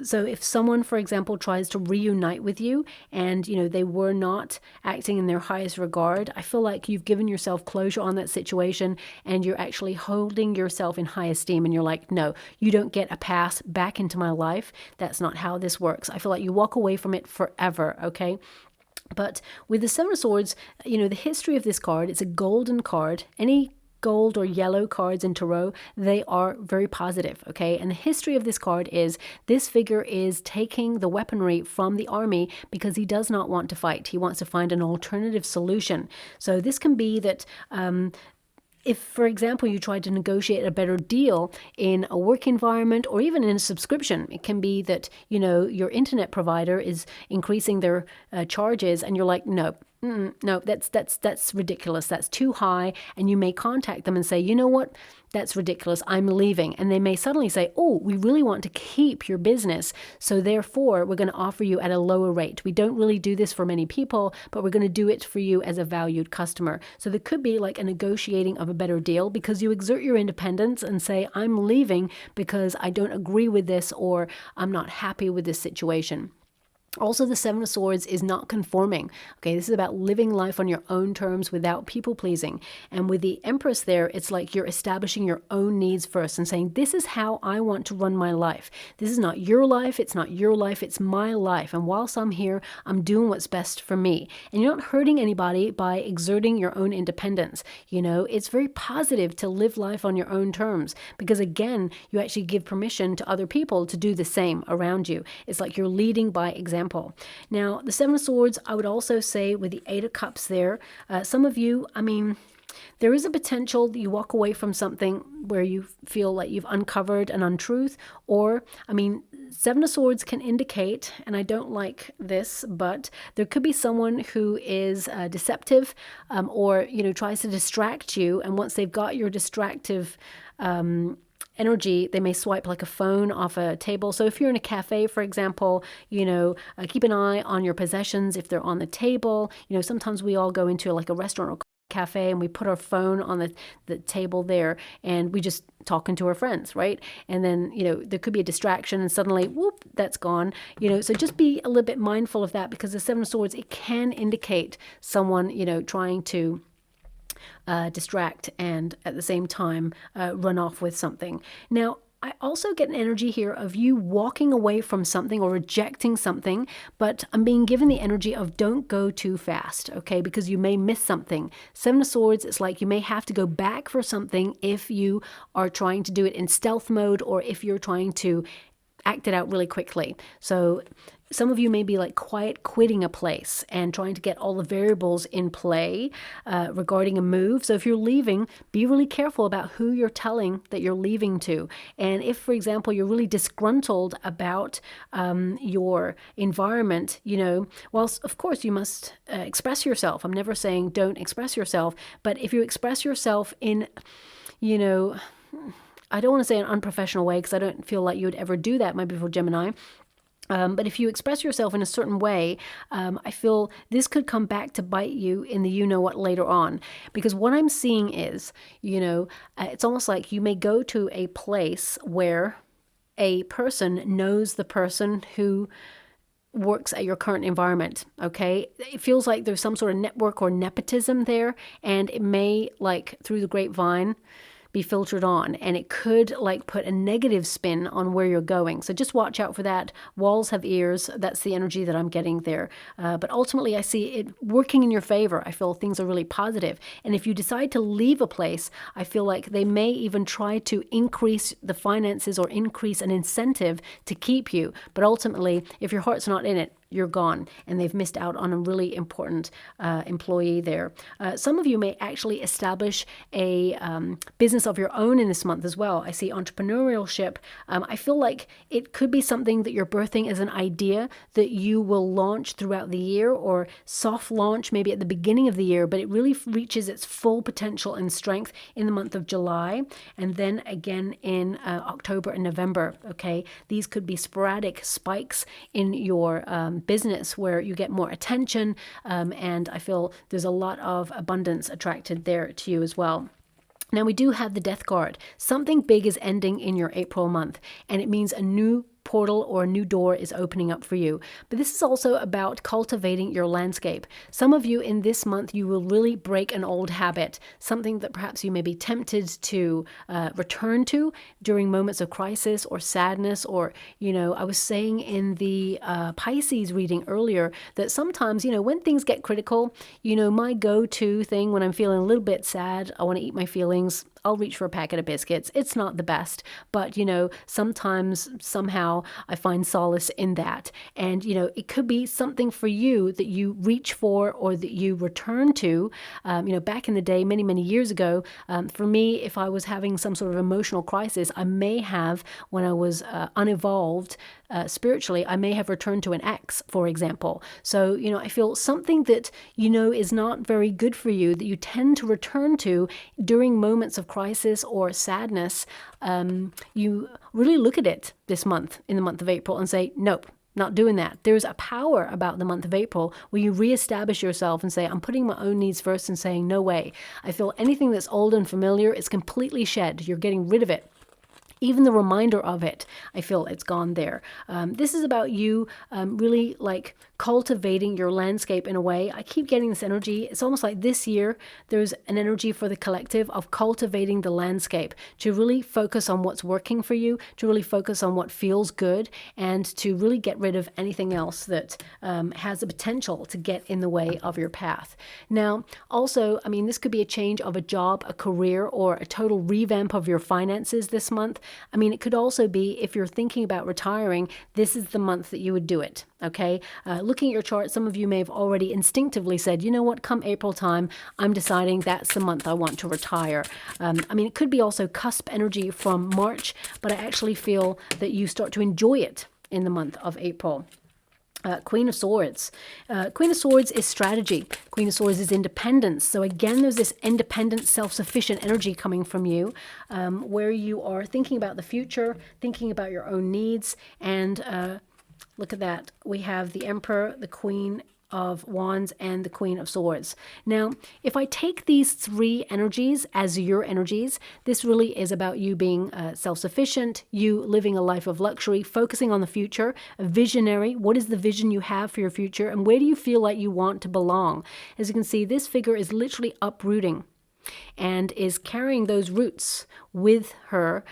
so if someone, for example, tries to reunite with you and, you know, they were not acting in their highest regard, I feel like you've given yourself closure on that situation and you're actually holding yourself in high esteem and you're like, no, you don't get a pass back into my life. That's not how this works. I feel like you walk away from it forever, okay? But with the Seven of Swords, you know, the history of this card, it's a golden card. Any gold or yellow cards in tarot, they are very positive, okay? And the history of this card is this figure is taking the weaponry from the army because he does not want to fight. He wants to find an alternative solution. So this can be that if, for example, you try to negotiate a better deal in a work environment or even in a subscription, it can be that, you know, your internet provider is increasing their charges and you're like, no, no, that's ridiculous. That's too high. And you may contact them and say, you know what? That's ridiculous. I'm leaving. And they may suddenly say, oh, we really want to keep your business. So therefore, we're going to offer you at a lower rate. We don't really do this for many people, but we're going to do it for you as a valued customer. So there could be like a negotiating of a better deal because you exert your independence and say, I'm leaving because I don't agree with this or I'm not happy with this situation. Also, the Seven of Swords is not conforming. Okay, this is about living life on your own terms without people pleasing. And with the Empress there, it's like you're establishing your own needs first and saying, this is how I want to run my life. This is not your life. It's not your life. It's my life. And whilst I'm here, I'm doing what's best for me. And you're not hurting anybody by exerting your own independence. You know, it's very positive to live life on your own terms because, again, you actually give permission to other people to do the same around you. It's like you're leading by example. Now, the Seven of Swords, I would also say with the Eight of Cups there, some of you, I mean, there is a potential that you walk away from something where you feel like you've uncovered an untruth, or, I mean, Seven of Swords can indicate, and I don't like this, but there could be someone who is deceptive or, you know, tries to distract you, and once they've got your distractive energy, they may swipe like a phone off a table. So if you're in a cafe, for example, you know, keep an eye on your possessions if they're on the table. You know, sometimes we all go into like a restaurant or cafe and we put our phone on the table there and we just talking to our friends, right? And then, you know, there could be a distraction and suddenly, whoop, that's gone. You know, so just be a little bit mindful of that because the Seven of Swords, it can indicate someone, you know, trying to distract and at the same time run off with something. Now, I also get an energy here of you walking away from something or rejecting something, but I'm being given the energy of don't go too fast, okay? Because you may miss something. Seven of Swords, it's like you may have to go back for something if you are trying to do it in stealth mode or if you're trying to act it out really quickly. So some of you may be like quiet quitting a place and trying to get all the variables in play regarding a move. So if you're leaving, be really careful about who you're telling that you're leaving to. And if, for example, you're really disgruntled about your environment, whilst of course you must express yourself. I'm never saying don't express yourself, but if you express yourself in, I don't want to say an unprofessional way, because I don't feel like you would ever do that, my beautiful Gemini. But if you express yourself in a certain way, I feel this could come back to bite you in the you-know-what later on. Because what I'm seeing is, it's almost like you may go to a place where a person knows the person who works at your current environment, okay? It feels like there's some sort of network or nepotism there, and it may, like, through the grapevine, be filtered on, and it could like put a negative spin on where you're going. So just watch out for that. Walls have ears. That's the energy that I'm getting there. But ultimately, I see it working in your favor. I feel things are really positive. And if you decide to leave a place, I feel like they may even try to increase the finances or increase an incentive to keep you. But ultimately, if your heart's not in it, you're gone, and they've missed out on a really important employee there. Some of you may actually establish a business of your own in this month as well. I see entrepreneurship. I feel like it could be something that you're birthing as an idea that you will launch throughout the year, or soft launch maybe at the beginning of the year, but it really reaches its full potential and strength in the month of July, and then again in October and November, okay? These could be sporadic spikes in your business where you get more attention, and I feel there's a lot of abundance attracted there to you as well. Now we do have the Death card. Something big is ending in your April month, and it means a new portal or a new door is opening up for you. But this is also about cultivating your landscape. Some of you in this month, you will really break an old habit, something that perhaps you may be tempted to return to during moments of crisis or sadness, or, I was saying in the Pisces reading earlier that sometimes, when things get critical, my go-to thing when I'm feeling a little bit sad, I want to eat my feelings, I'll reach for a packet of biscuits. It's not the best, but sometimes, somehow I find solace in that. And, it could be something for you that you reach for or that you return to. Back in the day, many, many years ago, for me, if I was having some sort of emotional crisis, I may have, when I was unevolved spiritually, I may have returned to an ex, for example. So, I feel something that, is not very good for you, that you tend to return to during moments of crisis or sadness, you really look at it this month, in the month of April, and say, nope, not doing that. There's a power about the month of April where you reestablish yourself and say, I'm putting my own needs first, and saying, no way. I feel anything that's old and familiar is completely shed. You're getting rid of it. Even the reminder of it, I feel it's gone there. This is about you really like cultivating your landscape in a way. I keep getting this energy. It's almost like this year, there's an energy for the collective of cultivating the landscape, to really focus on what's working for you, to really focus on what feels good, and to really get rid of anything else that has the potential to get in the way of your path. Now, also, this could be a change of a job, a career, or a total revamp of your finances this month. It could also be, if you're thinking about retiring, this is the month that you would do it, okay? Looking at your chart, some of you may have already instinctively said, you know what, come April time, I'm deciding that's the month I want to retire. It could be also cusp energy from March, but I actually feel that you start to enjoy it in the month of April. Queen of Swords. Queen of Swords is strategy. Queen of Swords is independence. So again, there's this independent, self-sufficient energy coming from you, where you are thinking about the future, thinking about your own needs. And look at that. We have the Emperor, the Queen of Wands, and the Queen of Swords. Now, if I take these three energies as your energies, this really is about you being self-sufficient, you living a life of luxury, focusing on the future, a visionary. What is the vision you have for your future, and where do you feel like you want to belong? As you can see, this figure is literally uprooting and is carrying those roots with her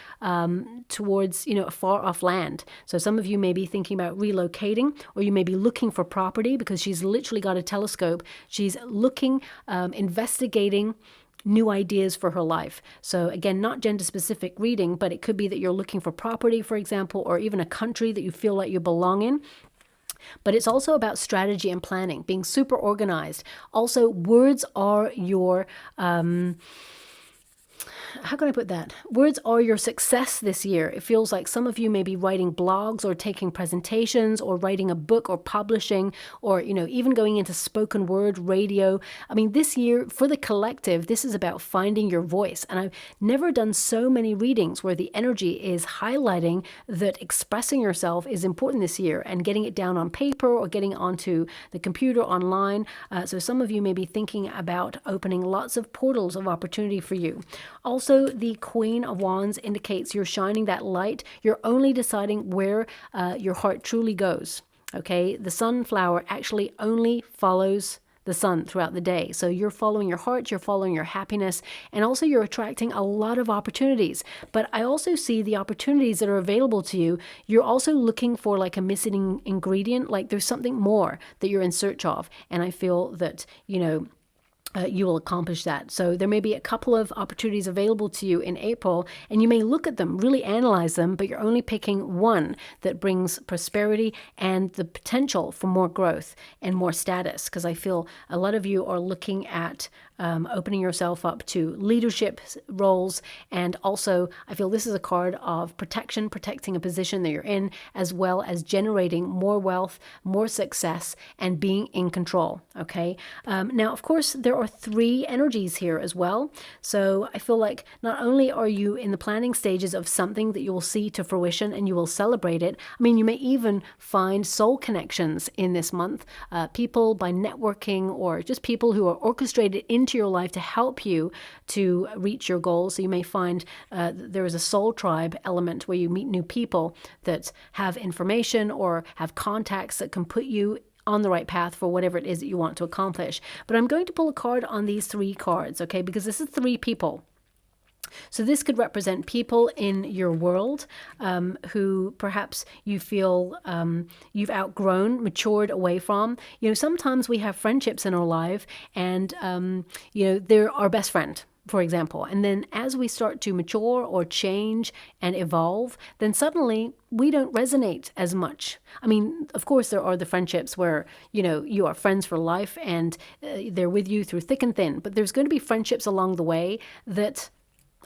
towards, a far off land. So some of you may be thinking about relocating, or you may be looking for property, because she's literally got a telescope. She's looking, investigating, new ideas for her life. So again, not gender specific reading, but it could be that you're looking for property, for example, or even a country that you feel like you belong in. But it's also about strategy and planning, being super organized. Also, words are your how can I put that? Words are your success this year. It feels like some of you may be writing blogs or taking presentations or writing a book or publishing or, even going into spoken word, radio. I mean, this year for the collective, this is about finding your voice. And I've never done so many readings where the energy is highlighting that expressing yourself is important this year and getting it down on paper or getting it onto the computer online. So some of you may be thinking about opening lots of portals of opportunity for you. Also, the Queen of Wands indicates you're shining that light. You're only deciding where your heart truly goes. Okay, the sunflower actually only follows the sun throughout the day. So you're following your heart, you're following your happiness, and also you're attracting a lot of opportunities. But I also see the opportunities that are available to you. You're also looking for like a missing ingredient, like there's something more that you're in search of. And I feel that, you will accomplish that. So there may be a couple of opportunities available to you in April, and you may look at them, really analyze them, but you're only picking one that brings prosperity and the potential for more growth and more status. Because I feel a lot of you are looking at opening yourself up to leadership roles. And also, I feel this is a card of protection, protecting a position that you're in, as well as generating more wealth, more success, and being in control. Okay. Now, of course, there are 3 energies here as well. So I feel like not only are you in the planning stages of something that you will see to fruition and you will celebrate it, I mean, you may even find soul connections in this month, people by networking or just people who are orchestrated into your life to help you to reach your goals. So you may find there is a soul tribe element where you meet new people that have information or have contacts that can put you on the right path for whatever it is that you want to accomplish. But I'm going to pull a card on these 3 cards, okay, because this is 3 people. So this could represent people in your world who perhaps you feel you've outgrown, matured away from. Sometimes we have friendships in our life and, they're our best friend, for example. And then as we start to mature or change and evolve, then suddenly we don't resonate as much. I mean, of course, there are the friendships where, you are friends for life and they're with you through thick and thin. But there's going to be friendships along the way that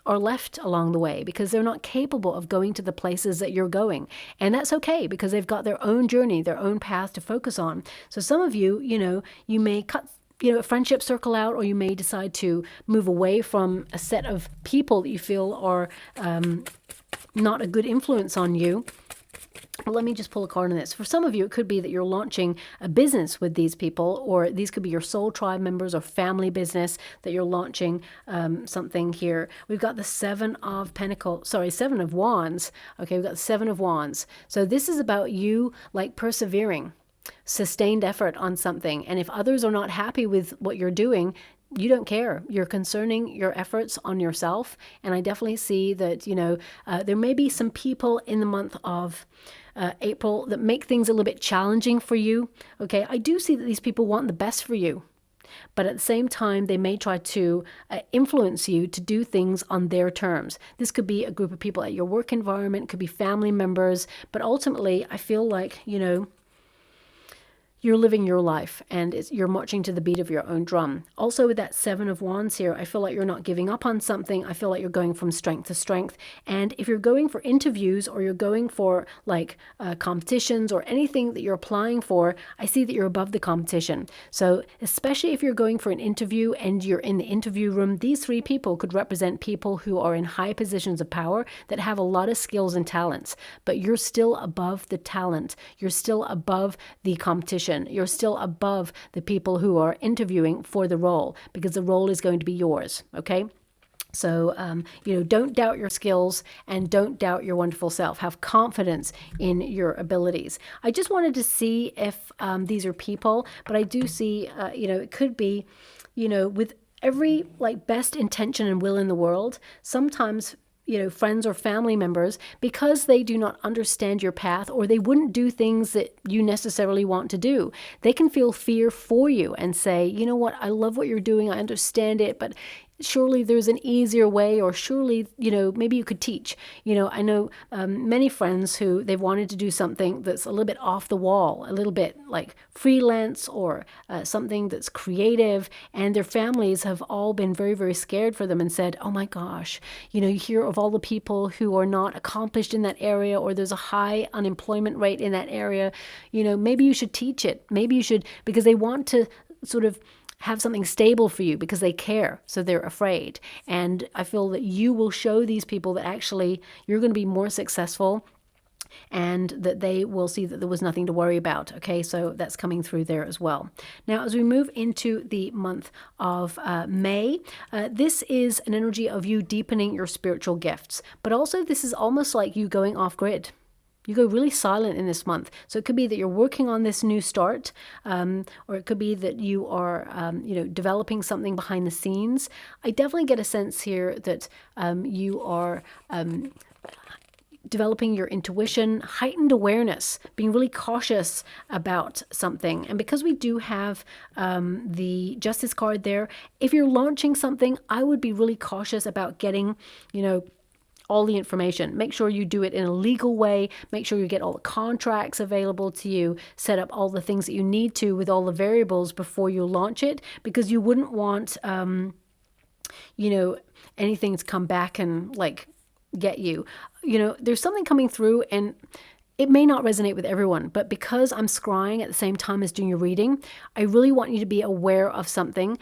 are left along the way because they're not capable of going to the places that you're going. And that's okay because they've got their own journey, their own path to focus on. So some of you, you may cut a friendship circle out, or you may decide to move away from a set of people that you feel are not a good influence on you. Let me just pull a card on this. For some of you, it could be that you're launching a business with these people, or these could be your soul tribe members or family business that you're launching something here. We've got the 7 of Wands. Okay, we've got the 7 of Wands. So this is about you like persevering, sustained effort on something. And if others are not happy with what you're doing, you don't care. You're concerning your efforts on yourself. And I definitely see that, there may be some people in the month of April that make things a little bit challenging for you. Okay, I do see that these people want the best for you. But at the same time, they may try to influence you to do things on their terms. This could be a group of people at your work environment, could be family members. But ultimately, I feel like, you're living your life and you're marching to the beat of your own drum. Also with that 7 of Wands here, I feel like you're not giving up on something. I feel like you're going from strength to strength. And if you're going for interviews or you're going for competitions or anything that you're applying for, I see that you're above the competition. So especially if you're going for an interview and you're in the interview room, these 3 people could represent people who are in high positions of power that have a lot of skills and talents, but you're still above the talent. You're still above the competition. You're still above the people who are interviewing for the role because the role is going to be yours. Okay. So, don't doubt your skills and don't doubt your wonderful self. Have confidence in your abilities. I just wanted to see if these are people, but I do see, it could be, with every best intention and will in the world, sometimes friends or family members, because they do not understand your path or they wouldn't do things that you necessarily want to do, they can feel fear for you and say, you know what, I love what you're doing, I understand it, but surely there's an easier way, or surely, maybe you could teach. I know many friends who they've wanted to do something that's a little bit off the wall, a little bit like freelance, or something that's creative, and their families have all been very, very scared for them and said, oh my gosh, you hear of all the people who are not accomplished in that area, or there's a high unemployment rate in that area. Maybe you should teach it. Maybe you should, because they want to sort of have something stable for you, because they care, so they're afraid. And I feel that you will show these people that actually you're going to be more successful, and that they will see that there was nothing to worry about. Okay, so that's coming through there as well. Now, as we move into the month of May, this is an energy of you deepening your spiritual gifts, but also this is almost like you going off grid. You go really silent in this month. So it could be that you're working on this new start, or it could be that you are, developing something behind the scenes. I definitely get a sense here that you are developing your intuition, heightened awareness, being really cautious about something. And because we do have the Justice card there, if you're launching something, I would be really cautious about getting, all the information. Make sure you do it in a legal way. Make sure you get all the contracts available to you. Set up all the things that you need to with all the variables before you launch it, because you wouldn't want, anything to come back and like get you. There's something coming through, and it may not resonate with everyone, but because I'm scrying at the same time as doing your reading, I really want you to be aware of something,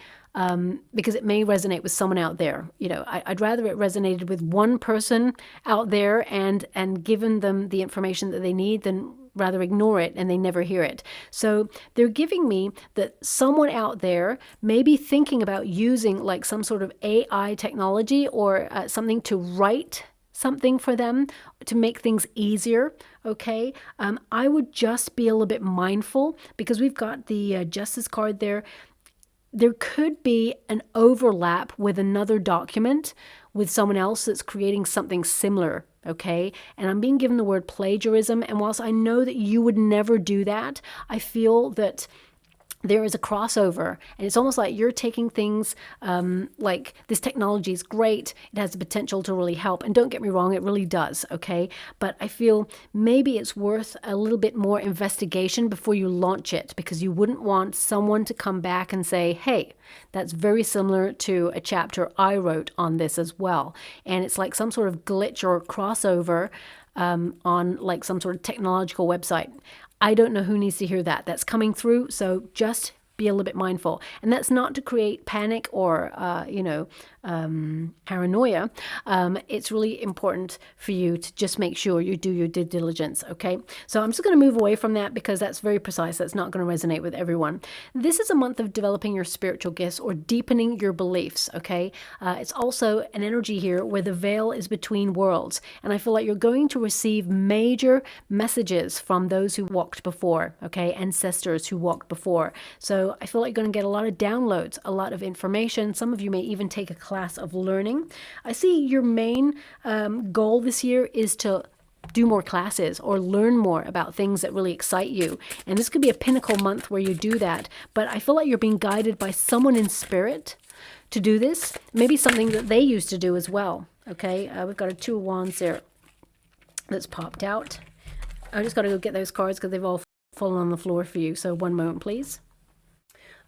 because it may resonate with someone out there. I'd rather it resonated with one person out there and given them the information that they need, than rather ignore it and they never hear it. So they're giving me that someone out there may be thinking about using like some sort of AI technology, or something to write something for them to make things easier. Okay, I would just be a little bit mindful, because we've got the Justice card there. There could be an overlap with another document with someone else that's creating something similar. Okay, and I'm being given the word plagiarism, and whilst I know that you would never do that, I feel that there is a crossover, and it's almost like you're taking things, like this technology is great, it has the potential to really help, and don't get me wrong, it really does, okay? But I feel maybe it's worth a little bit more investigation before you launch it, because you wouldn't want someone to come back and say, hey, that's very similar to a chapter I wrote on this as well. And it's like some sort of glitch or crossover on like some sort of technological website. I don't know who needs to hear that. That's coming through, so just be a little bit mindful. And that's not to create panic or, paranoia. It's really important for you to just make sure you do your due diligence, okay? So I'm just going to move away from that, because that's very precise. That's not going to resonate with everyone. This is a month of developing your spiritual gifts, or deepening your beliefs, okay? It's also an energy here where the veil is between worlds. And I feel like you're going to receive major messages from those who walked before, okay? Ancestors who walked before. So I feel like you're going to get a lot of downloads, a lot of information. Some of you may even take a class of learning. I see your main goal this year is to do more classes or learn more about things that really excite you. And this could be a pinnacle month where you do that. But I feel like you're being guided by someone in spirit to do this. Maybe something that they used to do as well. Okay, we've got a 2 of Wands there that's popped out. I just got to go get those cards because they've all fallen on the floor for you. So one moment, please.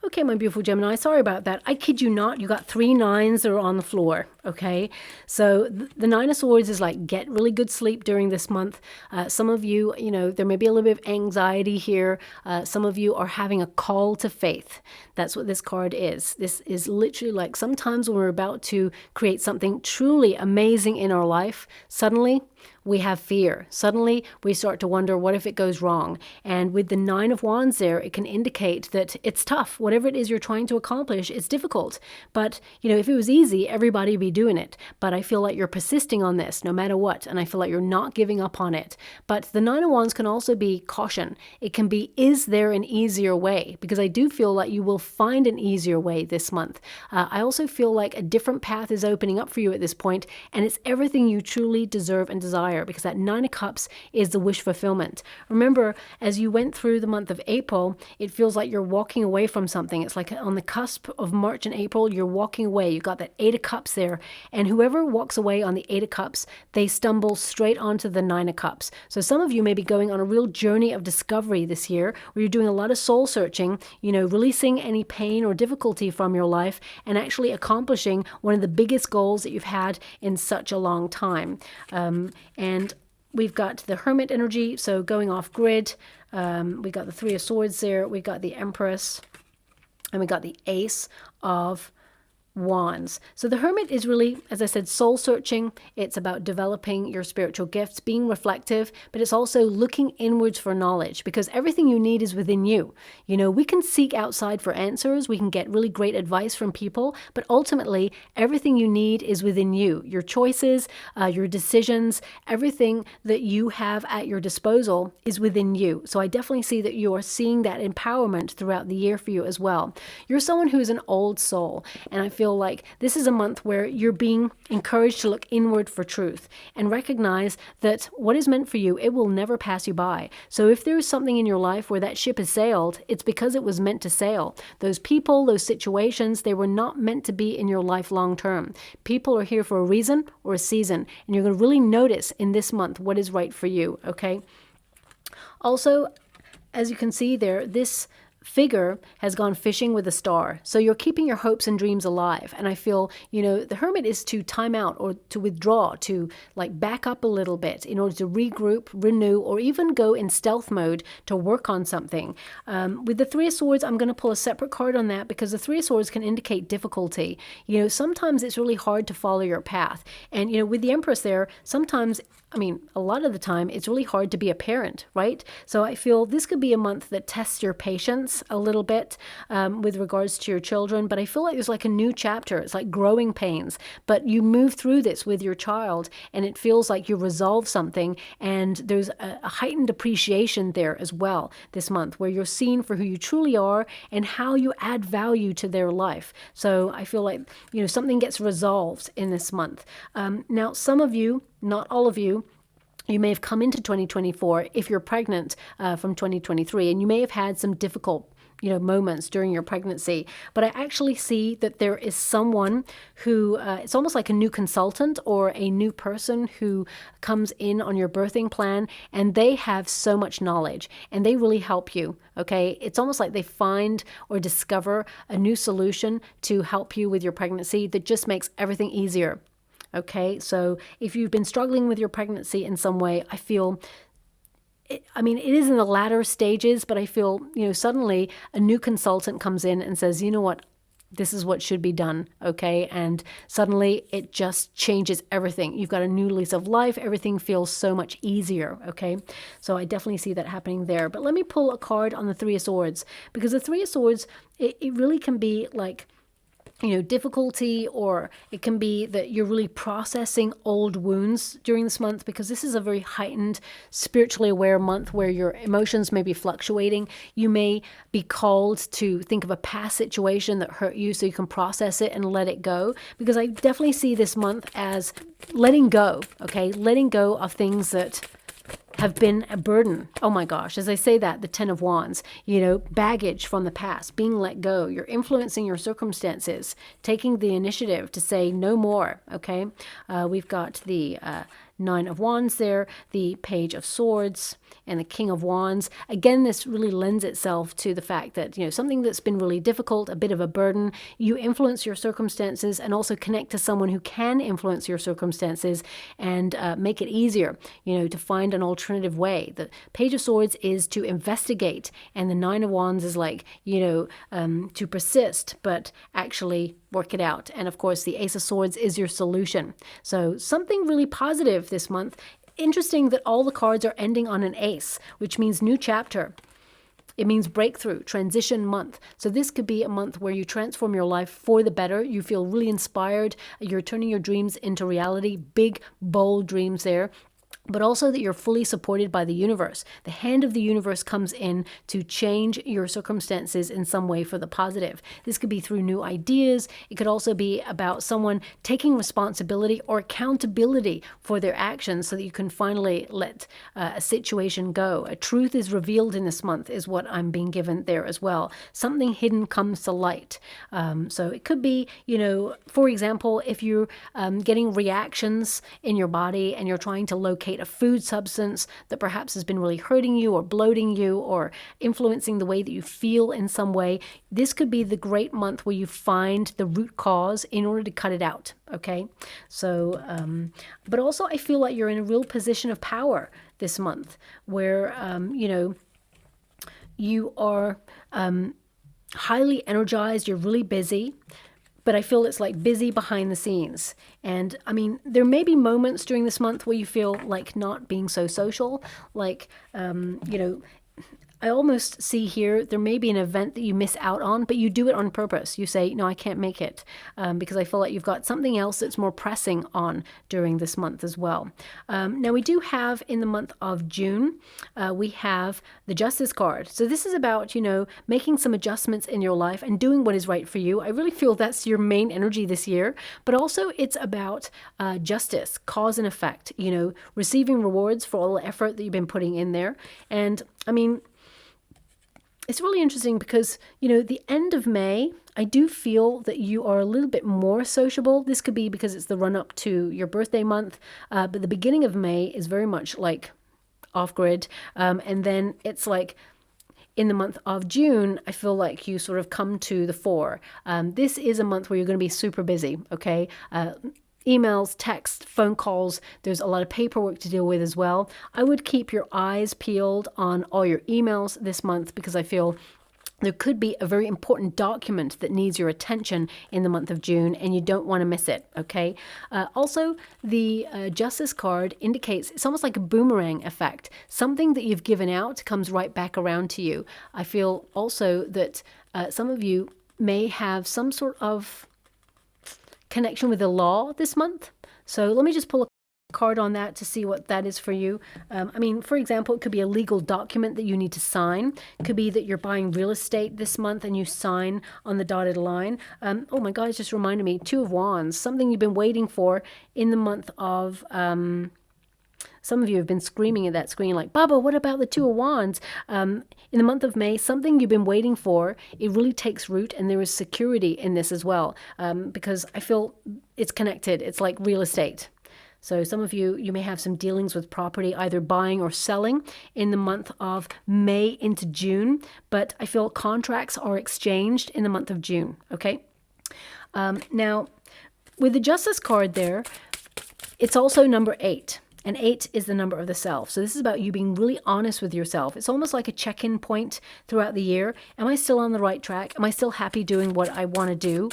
Okay, my beautiful Gemini, sorry about that. I kid you not, you got 3 9s that are on the floor, okay? So the 9 of Swords is like, get really good sleep during this month. Some of you, there may be a little bit of anxiety here. Some of you are having a call to faith. That's what this card is. This is literally like sometimes when we're about to create something truly amazing in our life, suddenly we have fear. Suddenly we start to wonder, what if it goes wrong? And with the 9 of Wands there, it can indicate that it's tough. Whatever it is you're trying to accomplish, it's difficult. But, if it was easy, everybody would be doing it. But I feel like you're persisting on this no matter what. And I feel like you're not giving up on it. But the 9 of Wands can also be caution. It can be, is there an easier way? Because I do feel like you will find an easier way this month. I also feel like a different path is opening up for you at this point, and it's everything you truly deserve and desire. desire, because that Nine of Cups is the wish fulfillment. Remember, as you went through the month of April, it feels like you're walking away from something. It's like on the cusp of March and April, you're walking away. You've got that Eight of Cups there. And whoever walks away on the Eight of Cups, they stumble straight onto the Nine of Cups. So some of you may be going on a real journey of discovery this year, where you're doing a lot of soul searching, releasing any pain or difficulty from your life and actually accomplishing one of the biggest goals that you've had in such a long time. And we've got the Hermit energy, so going off grid. We got the Three of Swords there. We got the Empress, and we got the Ace of Wands. So the Hermit is really, as I said, soul searching. It's about developing your spiritual gifts, being reflective, but it's also looking inwards for knowledge, because everything you need is within you. We can seek outside for answers. We can get really great advice from people, but ultimately everything you need is within you. Your choices, your decisions, everything that you have at your disposal is within you. So I definitely see that you are seeing that empowerment throughout the year for you as well. You're someone who is an old soul, and I feel like this is a month where you're being encouraged to look inward for truth and recognize that what is meant for you, it will never pass you by. So if there is something in your life where that ship has sailed, it's because it was meant to sail. Those people, those situations, they were not meant to be in your life long term. People are here for a reason or a season, and you're going to really notice in this month what is right for you, okay? Also, as you can see there, this figure has gone fishing with a star. So you're keeping your hopes and dreams alive. And I feel, the Hermit is to time out or to withdraw, to back up a little bit in order to regroup, renew, or even go in stealth mode to work on something. With the Three of Swords, I'm going to pull a separate card on that, because the Three of Swords can indicate difficulty. Sometimes it's really hard to follow your path. And, with the Empress there, sometimes, a lot of the time, it's really hard to be a parent, right? So I feel this could be a month that tests your patience a little bit with regards to your children. But I feel like there's a new chapter. It's like growing pains. But you move through this with your child, and it feels like you resolve something. And there's a heightened appreciation there as well this month, where you're seen for who you truly are and how you add value to their life. So I feel like, something gets resolved in this month. Now, some of you, not all of you, you may have come into 2024 if you're pregnant from 2023, and you may have had some difficult moments during your pregnancy. But I actually see that there is someone who, it's almost like a new consultant or a new person who comes in on your birthing plan, and they have so much knowledge and they really help you, okay? It's almost like they find or discover a new solution to help you with your pregnancy that just makes everything easier. Okay, so if you've been struggling with your pregnancy in some way, I feel, it is in the latter stages, but I feel, suddenly a new consultant comes in and says, you know what, this is what should be done, okay? And suddenly it just changes everything. You've got a new lease of life. Everything feels so much easier, okay? So I definitely see that happening there. But let me pull a card on the Three of Swords, because the Three of Swords, it really can be like, difficulty, or it can be that you're really processing old wounds during this month, because this is a very heightened, spiritually aware month where your emotions may be fluctuating. You may be called to think of a past situation that hurt you so you can process it and let it go, because I definitely see this month as letting go, okay? Letting go of things that have been a burden. Oh my gosh, as I say that, the Ten of Wands, baggage from the past, being let go. You're influencing your circumstances, taking the initiative to say no more, okay? We've got the Nine of Wands there, the Page of Swords, and the King of Wands. Again, this really lends itself to the fact that, something that's been really difficult, a bit of a burden, you influence your circumstances and also connect to someone who can influence your circumstances and make it easier, to find an alternative way. The Page of Swords is to investigate, and the Nine of Wands is like, to persist, but actually work it out. And of course, the Ace of Swords is your solution. So something really positive this month. Interesting that all the cards are ending on an ace, which means new chapter. It means breakthrough, transition month. So this could be a month where you transform your life for the better. You feel really inspired. You're turning your dreams into reality. Big, bold dreams there. but also that you're fully supported by the universe. The hand of the universe comes in to change your circumstances in some way for the positive. This could be through new ideas. It could also be about someone taking responsibility or accountability for their actions so that you can finally let a situation go. A truth is revealed in this month is what I'm being given there as well. Something hidden comes to light. So it could be, for example, if you're getting reactions in your body and you're trying to locate a food substance that perhaps has been really hurting you or bloating you or influencing the way that you feel in some way, this could be the great month where you find the root cause in order to cut it out. Okay, so but also I feel like you're in a real position of power this month where you are highly energized, you're really busy, but I feel it's like busy behind the scenes. And I mean, there may be moments during this month where you feel like not being so social, like, I almost see here there may be an event that you miss out on, but you do it on purpose. You say, no, I can't make it because I feel like you've got something else that's more pressing on during this month as well. Now, we do have in the month of June, we have the Justice card. So this is about, making some adjustments in your life and doing what is right for you. I really feel that's your main energy this year, but also it's about justice, cause and effect, receiving rewards for all the effort that you've been putting in there. And I mean, it's really interesting because, the end of May, I do feel that you are a little bit more sociable. This could be because it's the run up to your birthday month, but the beginning of May is very much like off grid. And then it's like in the month of June, I feel like you sort of come to the fore. This is a month where you're going to be super busy, okay? Emails, text, phone calls. There's a lot of paperwork to deal with as well. I would keep your eyes peeled on all your emails this month because I feel there could be a very important document that needs your attention in the month of June and you don't want to miss it, okay? Also, the Justice card indicates it's almost like a boomerang effect. Something that you've given out comes right back around to you. I feel also that some of you may have some sort of connection with the law this month. So let me just pull a card on that to see what that is for you. For example, it could be a legal document that you need to sign. It could be that you're buying real estate this month and you sign on the dotted line. Oh my God, it just reminded me, Two of Wands, something you've been waiting for in the month of... some of you have been screaming at that screen like, Baba, what about the Two of Wands? In the month of May, something you've been waiting for, it really takes root and there is security in this as well because I feel it's connected. It's like real estate. So some of you may have some dealings with property, either buying or selling in the month of May into June, but I feel contracts are exchanged in the month of June, okay? Now, with the Justice card there, it's also number 8. And 8 is the number of the self. So this is about you being really honest with yourself. It's almost like a check-in point throughout the year. Am I still on the right track? Am I still happy doing what I want to do?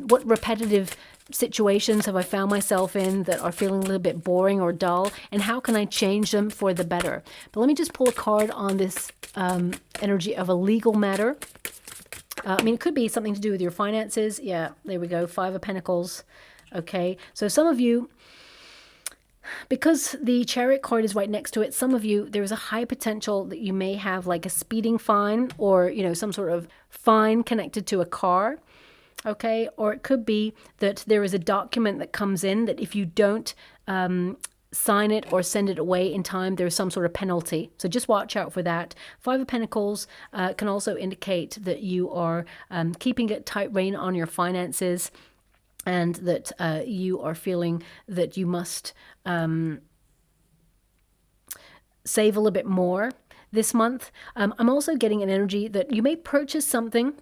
What repetitive situations have I found myself in that are feeling a little bit boring or dull? And how can I change them for the better? But let me just pull a card on this energy of a legal matter. It could be something to do with your finances. Yeah, there we go. 5 of Pentacles. Okay, so some of you... because the Chariot card is right next to it, some of you, there is a high potential that you may have like a speeding fine or, some sort of fine connected to a car, okay? Or it could be that there is a document that comes in that if you don't sign it or send it away in time, there's some sort of penalty. So just watch out for that. 5 of Pentacles can also indicate that you are keeping a tight rein on your finances, and that you are feeling that you must save a little bit more this month. I'm also getting an energy that you may purchase something.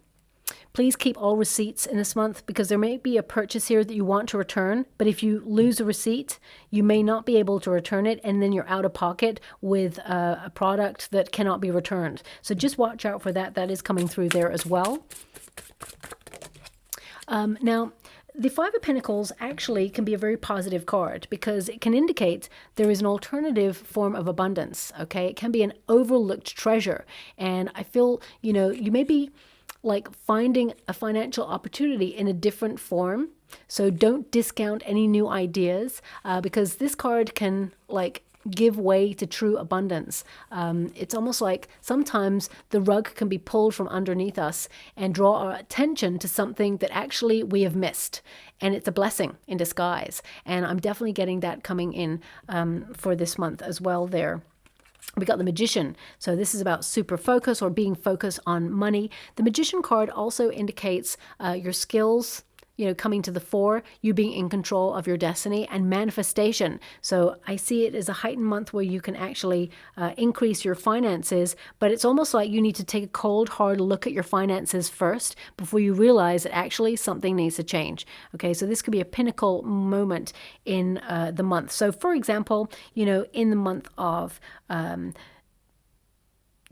Please keep all receipts in this month because there may be a purchase here that you want to return, but if you lose a receipt, you may not be able to return it, and then you're out of pocket with a product that cannot be returned. So just watch out for that. That is coming through there as well. Now, the 5 of Pentacles actually can be a very positive card because it can indicate there is an alternative form of abundance, okay? It can be an overlooked treasure. And I feel, you may be like finding a financial opportunity in a different form. So don't discount any new ideas because this card can like give way to true abundance. It's almost like sometimes the rug can be pulled from underneath us and draw our attention to something that actually we have missed. And it's a blessing in disguise. And I'm definitely getting that coming in for this month as well there. We got the Magician. So this is about super focus or being focused on money. The Magician card also indicates your skills, coming to the fore, you being in control of your destiny, and manifestation. So I see it as a heightened month where you can actually increase your finances, but it's almost like you need to take a cold, hard look at your finances first before you realize that actually something needs to change. Okay, so this could be a pinnacle moment in the month. So for example, in the month of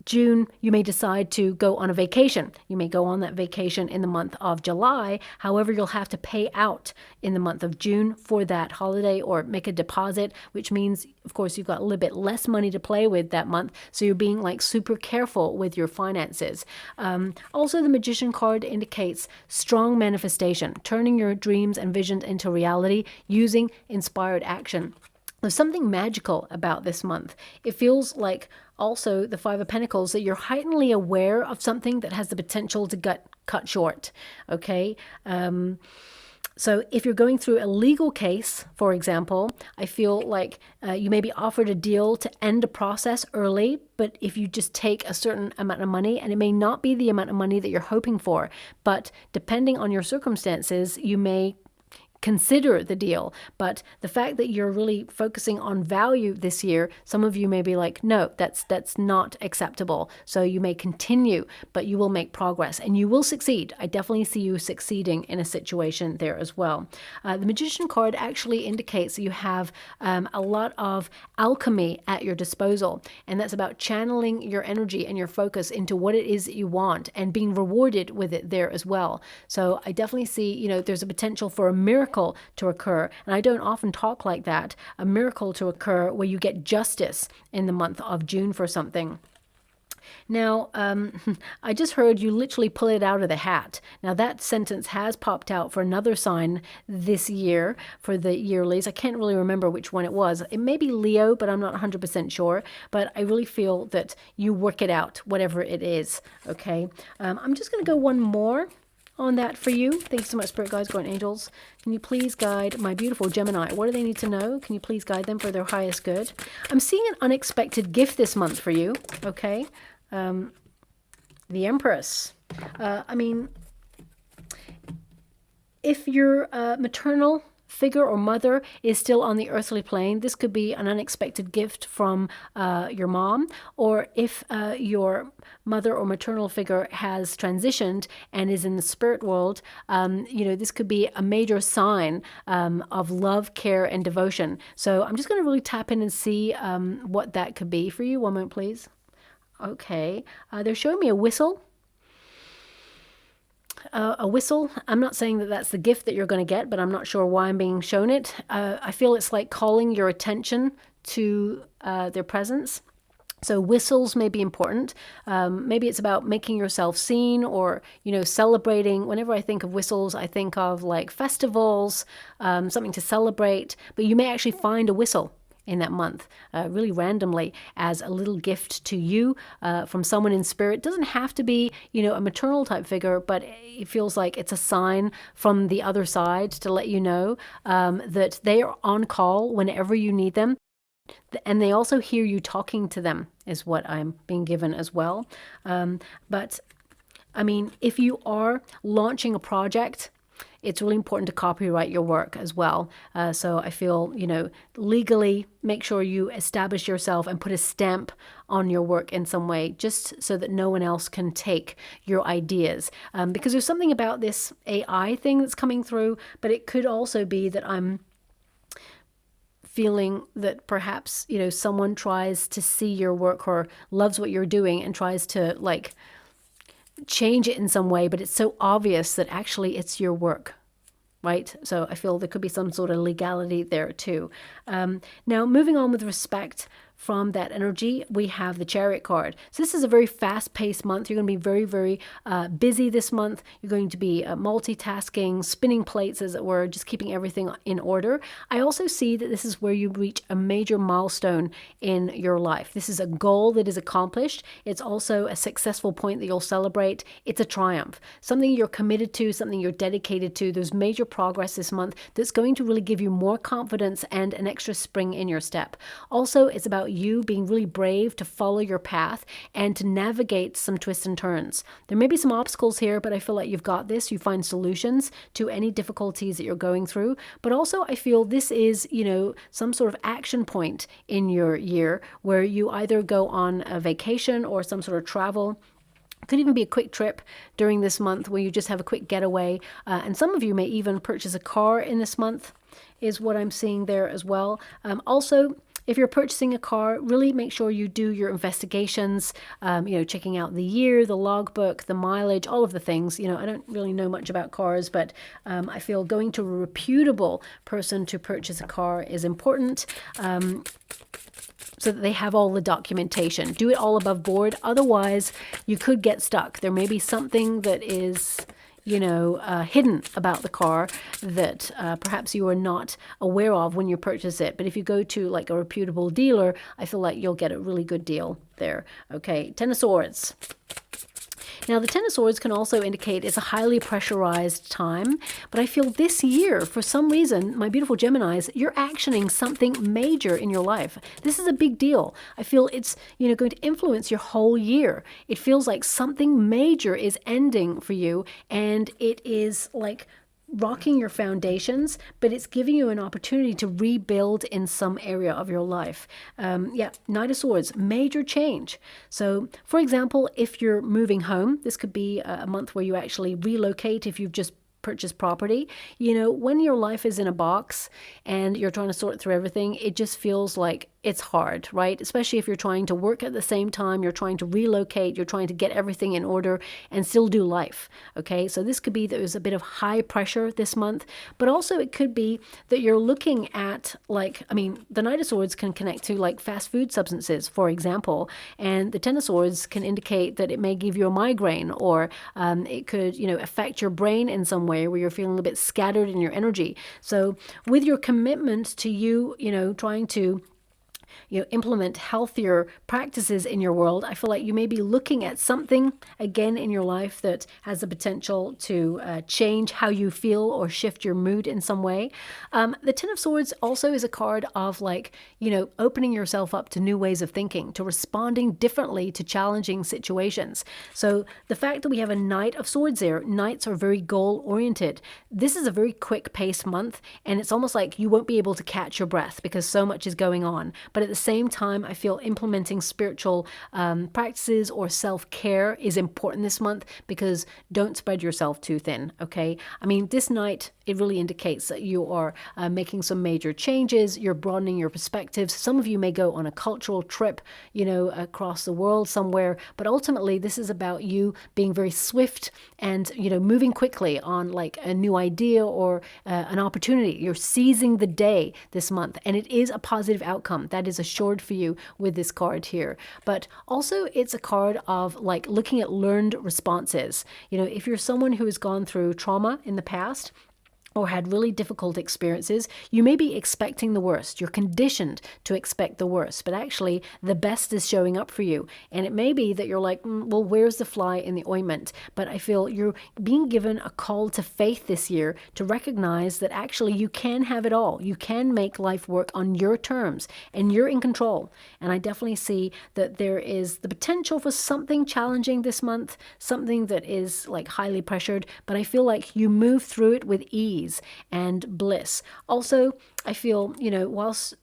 June, you may decide to go on a vacation. You may go on that vacation in the month of July. However, you'll have to pay out in the month of June for that holiday or make a deposit, which means, of course, you've got a little bit less money to play with that month. So you're being like super careful with your finances. Also, the Magician card indicates strong manifestation, turning your dreams and visions into reality using inspired action. There's something magical about this month. It feels like also the Five of Pentacles that you're heightenedly aware of something that has the potential to get cut short. Okay. So if you're going through a legal case, for example, I feel like you may be offered a deal to end a process early, but if you just take a certain amount of money, and it may not be the amount of money that you're hoping for, but depending on your circumstances, you may consider the deal. But the fact that you're really focusing on value this year, some of you may be like, no, that's not acceptable. So you may continue, but you will make progress and you will succeed. I definitely see you succeeding in a situation there as well. The Magician card actually indicates that you have a lot of alchemy at your disposal, and that's about channeling your energy and your focus into what it is that you want and being rewarded with it there as well. So I definitely see, there's a potential for a miracle to occur, and I don't often talk like that, a miracle to occur where you get justice in the month of June for something. Now, I just heard you literally pull it out of the hat. Now, that sentence has popped out for another sign this year for the yearlies. I can't really remember which one it was. It may be Leo, but I'm not 100% sure. But I really feel that you work it out, whatever it is. Okay, I'm just going to go one more on that for you. Thanks so much, Spirit Guides, Guardian Angels. Can you please guide my beautiful Gemini? What do they need to know? Can you please guide them for their highest good? I'm seeing an unexpected gift this month for you, okay? The Empress. I mean, if your maternal figure or mother is still on the earthly plane, this could be an unexpected gift from your mom, or if your mother or maternal figure has transitioned and is in the spirit world, this could be a major sign of love, care, and devotion. So I'm just going to really tap in and see what that could be for you. One moment, please. Okay, they're showing me a whistle. A whistle. I'm not saying that that's the gift that you're going to get, but I'm not sure why I'm being shown it. I feel it's like calling your attention to their presence. So whistles may be important. Maybe it's about making yourself seen or, celebrating. Whenever I think of whistles, I think of like festivals, something to celebrate. But you may actually find a whistle in that month, really randomly, as a little gift to you from someone in spirit. It doesn't have to be, a maternal type figure, but it feels like it's a sign from the other side to let you know that they are on call whenever you need them. And they also hear you talking to them, is what I'm being given as well. But I mean, if you are launching a project, it's really important to copyright your work as well. So I feel, legally make sure you establish yourself and put a stamp on your work in some way, just so that no one else can take your ideas. Because there's something about this AI thing that's coming through, but it could also be that I'm feeling that perhaps, someone tries to see your work or loves what you're doing and tries to change it in some way, but it's so obvious that actually it's your work, right? So I feel there could be some sort of legality there too. Now, moving on with respect from that energy, we have the Chariot card. So this is a very fast-paced month. You're going to be very, very busy this month. You're going to be multitasking, spinning plates, as it were, just keeping everything in order. I also see that this is where you reach a major milestone in your life. This is a goal that is accomplished. It's also a successful point that you'll celebrate. It's a triumph, something you're committed to, something you're dedicated to. There's major progress this month that's going to really give you more confidence and an extra spring in your step. Also, it's about you being really brave to follow your path and to navigate some twists and turns. There may be some obstacles here, but I feel like you've got this. You find solutions to any difficulties that you're going through. But also, I feel this is, some sort of action point in your year where you either go on a vacation or some sort of travel. Could even be a quick trip during this month where you just have a quick getaway. And some of you may even purchase a car in this month, is what I'm seeing there as well. Also, if you're purchasing a car, really make sure you do your investigations, checking out the year, the logbook, the mileage, all of the things. I don't really know much about cars, but I feel going to a reputable person to purchase a car is important. So that they have all the documentation. Do it all above board. Otherwise, you could get stuck. There may be something that is, hidden about the car that perhaps you are not aware of when you purchase it. But if you go to like a reputable dealer, I feel like you'll get a really good deal there. Okay, Ten of Swords. Now, the Ten of Swords can also indicate it's a highly pressurized time, but I feel this year, for some reason, my beautiful Geminis, you're actioning something major in your life. This is a big deal. I feel it's, going to influence your whole year. It feels like something major is ending for you, and it is like rocking your foundations, but it's giving you an opportunity to rebuild in some area of your life. Knight of Swords, major change. So, for example, if you're moving home, this could be a month where you actually relocate if you've just purchase property. When your life is in a box and you're trying to sort through everything, it just feels like it's hard, right? Especially if you're trying to work at the same time, you're trying to relocate, you're trying to get everything in order and still do life, okay? So this could be that there's a bit of high pressure this month, but also it could be that you're looking at the Knight of Swords can connect to like fast food substances, for example, and the Ten of Swords can indicate that it may give you a migraine, or it could, affect your brain in some way where you're feeling a bit scattered in your energy. So with your commitment to you, trying to implement healthier practices in your world, I feel like you may be looking at something again in your life that has the potential to change how you feel or shift your mood in some way. The Ten of Swords also is a card of opening yourself up to new ways of thinking, to responding differently to challenging situations. So the fact that we have a Knight of Swords there, Knights are very goal oriented. This is a very quick paced month, and it's almost like you won't be able to catch your breath because so much is going on. But at the same time, I feel implementing spiritual practices or self-care is important this month, because don't spread yourself too thin, okay? This night, it really indicates that you are making some major changes, you're broadening your perspectives. Some of you may go on a cultural trip, across the world somewhere, but ultimately this is about you being very swift and, moving quickly on like a new idea or an opportunity. You're seizing the day this month, and it is a positive outcome that is assured for you with this card here. But also it's a card of like looking at learned responses. If you're someone who has gone through trauma in the past, or had really difficult experiences, you may be expecting the worst. You're conditioned to expect the worst, but actually the best is showing up for you. And it may be that you're like, well, where's the fly in the ointment? But I feel you're being given a call to faith this year to recognize that actually you can have it all. You can make life work on your terms, and you're in control. And I definitely see that there is the potential for something challenging this month, something that is like highly pressured, but I feel like you move through it with ease and bliss. Also, I feel, whilst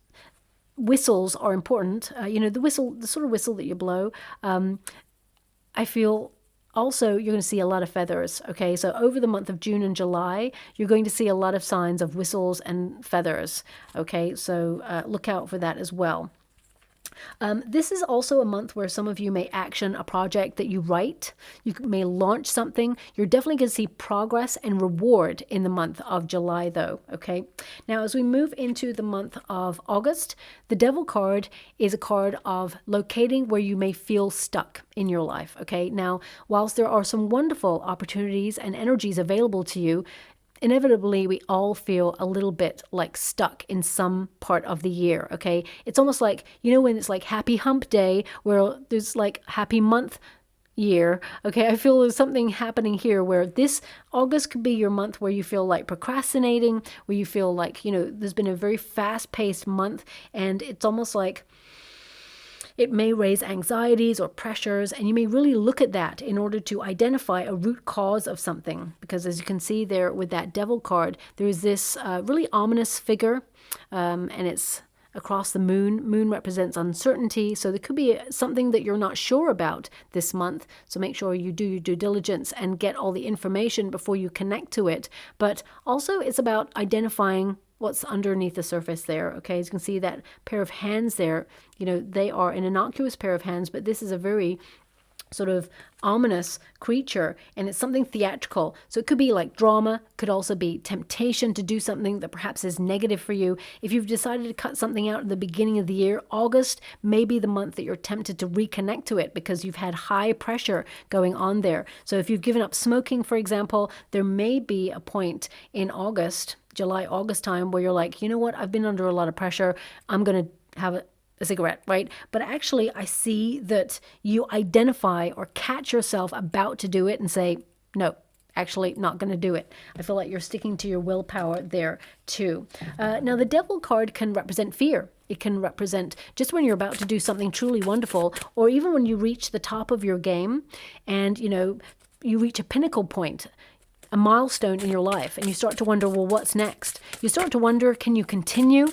whistles are important, the sort of whistle that you blow, I feel also you're going to see a lot of feathers, okay? So over the month of June and July, you're going to see a lot of signs of whistles and feathers, okay? So look out for that as well. This is also a month where some of you may action a project that you write. You may launch something. You're definitely going to see progress and reward in the month of July, though. Okay. Now, as we move into the month of August, the Devil card is a card of locating where you may feel stuck in your life. Okay. Now, whilst there are some wonderful opportunities and energies available to you, inevitably we all feel a little bit like stuck in some part of the year. Okay, it's almost like, you know, when it's like happy hump day, where there's like happy month year. Okay, I feel there's something happening here where this August could be your month where you feel like procrastinating, where you feel like, you know, there's been a very fast-paced month, and it's almost like it may raise anxieties or pressures, and you may really look at that in order to identify a root cause of something. Because as you can see there with that Devil card, there is this really ominous figure, and it's across the moon. Moon represents uncertainty, so there could be something that you're not sure about this month. So make sure you do your due diligence and get all the information before you connect to it. But also it's about identifying what's underneath the surface there. Okay, as you can see that pair of hands there, you know, they are an innocuous pair of hands, but this is a very sort of ominous creature, and it's something theatrical. So it could be like drama, could also be temptation to do something that perhaps is negative for you. If you've decided to cut something out at the beginning of the year, August may be the month that you're tempted to reconnect to it because you've had high pressure going on there. So if you've given up smoking, for example, there may be a point in August, July, August time, where you're like, you know what, I've been under a lot of pressure. I'm going to have a cigarette, right? But actually, I see that you identify or catch yourself about to do it and say, no, actually not going to do it. I feel like you're sticking to your willpower there too. Now, the Devil card can represent fear. It can represent just when you're about to do something truly wonderful, or even when you reach the top of your game and, you know, you reach a pinnacle point, a milestone in your life, and you start to wonder, well, what's next? You start to wonder, can you continue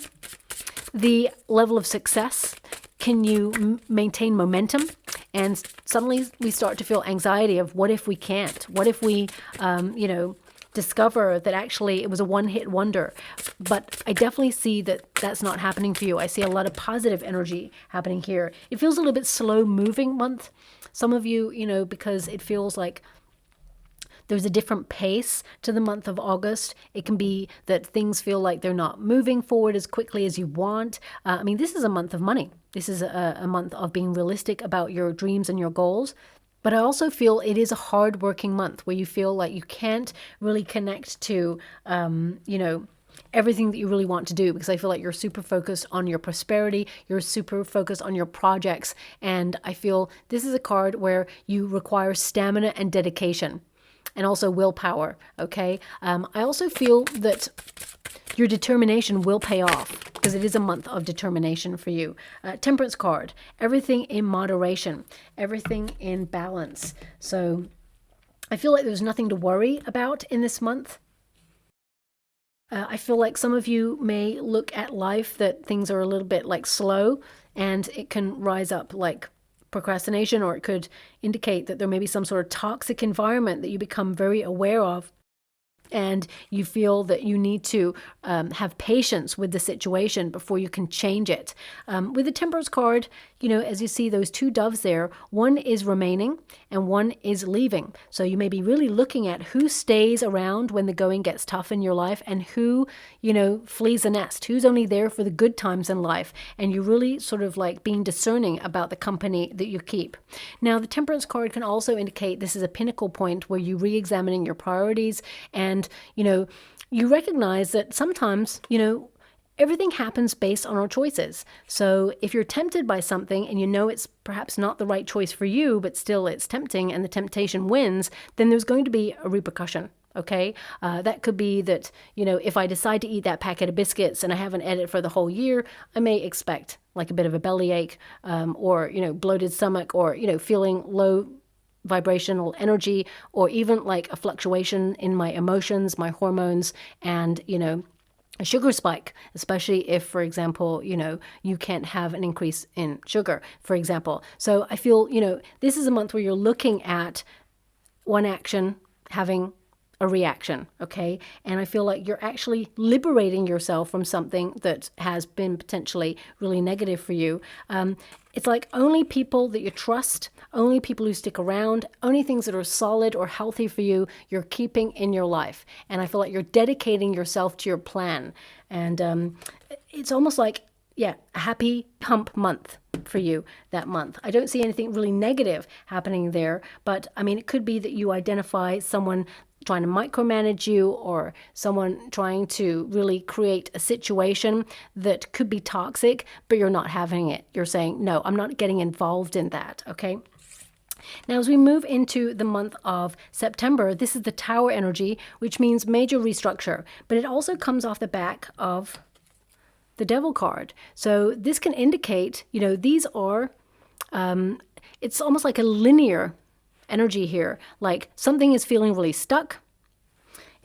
the level of success? Can you maintain momentum? And suddenly we start to feel anxiety of what if we can't? What if we, you know, discover that actually it was a one-hit wonder? But I definitely see that that's not happening for you. I see a lot of positive energy happening here. It feels a little bit slow-moving month. Some of you, you know, because it feels like there's a different pace to the month of August. It can be that things feel like they're not moving forward as quickly as you want. I mean, this is a month of money. This is a month of being realistic about your dreams and your goals. But I also feel it is a hard-working month where you feel like you can't really connect to, you know, everything that you really want to do, because I feel like you're super focused on your prosperity, you're super focused on your projects, and I feel this is a card where you require stamina and dedication. And also willpower, okay? I also feel that your determination will pay off because it is a month of determination for you. Temperance card, everything in moderation, everything in balance. So I feel like there's nothing to worry about in this month. I feel like some of you may look at life that things are a little bit like slow, and it can rise up like procrastination, or it could indicate that there may be some sort of toxic environment that you become very aware of, and you feel that you need to have patience with the situation before you can change it. With the Temperance card, you know, as you see those two doves there, one is remaining and one is leaving. So you may be really looking at who stays around when the going gets tough in your life and who, you know, flees the nest, who's only there for the good times in life. And you're really sort of like being discerning about the company that you keep. Now, the Temperance card can also indicate this is a pinnacle point where you re-examining your priorities, and, you know, you recognize that sometimes, you know, everything happens based on our choices. So if you're tempted by something and you know it's perhaps not the right choice for you, but still it's tempting and the temptation wins, then there's going to be a repercussion. Okay, that could be that, you know, if I decide to eat that packet of biscuits and I haven't ate it for the whole year, I may expect like a bit of a bellyache, or, you know, bloated stomach, or, you know, feeling low vibrational energy, or even like a fluctuation in my emotions, my hormones, and, you know, a sugar spike, especially if, for example, you know, you can't have an increase in sugar, for example. So I feel, you know, this is a month where you're looking at one action having a reaction, okay? And I feel like you're actually liberating yourself from something that has been potentially really negative for you. It's like only people that you trust, only people who stick around, only things that are solid or healthy for you, you're keeping in your life. And I feel like you're dedicating yourself to your plan. And it's almost like, yeah, a happy hump month for you that month. I don't see anything really negative happening there, but I mean, it could be that you identify someone trying to micromanage you or someone trying to really create a situation that could be toxic, but you're not having it. You're saying, no, I'm not getting involved in that, okay? Now, as we move into the month of September, this is the Tower energy, which means major restructure, but it also comes off the back of the Devil card. So this can indicate, you know, these are, it's almost like a linear energy here, like something is feeling really stuck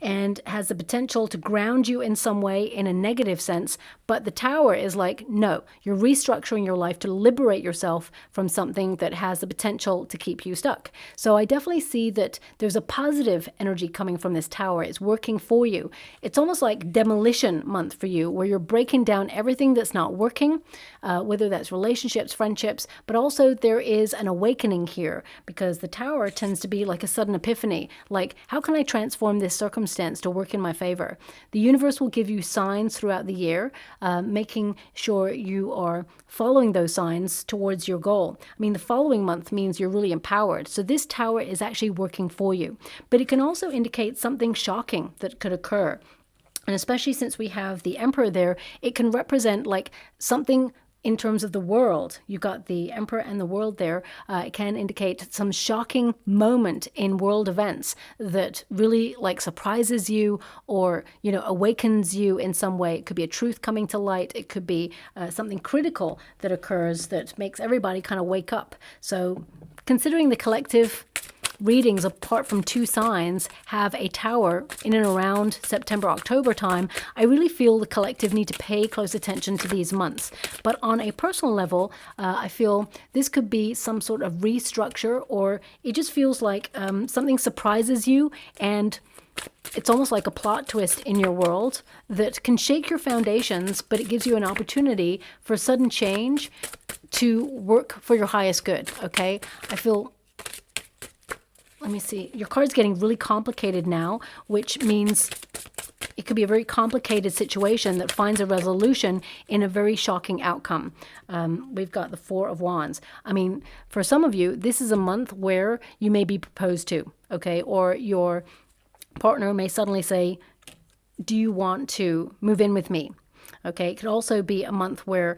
and has the potential to ground you in some way in a negative sense. But the Tower is like, no, you're restructuring your life to liberate yourself from something that has the potential to keep you stuck. So I definitely see that there's a positive energy coming from this Tower. It's working for you. It's almost like demolition month for you, where you're breaking down everything that's not working, whether that's relationships, friendships, but also there is an awakening here, because the Tower tends to be like a sudden epiphany. Like, how can I transform this circumstance to work in my favor? The universe will give you signs throughout the year, making sure you are following those signs towards your goal. I mean, the following month means you're really empowered. So this Tower is actually working for you. But it can also indicate something shocking that could occur. And especially since we have the Emperor there, it can represent like something in terms of the world. You've got the Emperor and the world there. It can indicate some shocking moment in world events that really like surprises you or, you know, awakens you in some way. It could be a truth coming to light. It could be something critical that occurs that makes everybody kind of wake up. So considering the collective readings, apart from two signs, have a Tower in and around September, October time, I really feel the collective need to pay close attention to these months. But on a personal level, I feel this could be some sort of restructure, or it just feels like something surprises you, and it's almost like a plot twist in your world that can shake your foundations, but it gives you an opportunity for sudden change to work for your highest good, okay? I feel... Let me see. Your card's getting really complicated now, which means it could be a very complicated situation that finds a resolution in a very shocking outcome. We've got the Four of Wands. I mean, for some of you, this is a month where you may be proposed to, okay? Or your partner may suddenly say, do you want to move in with me? Okay, it could also be a month where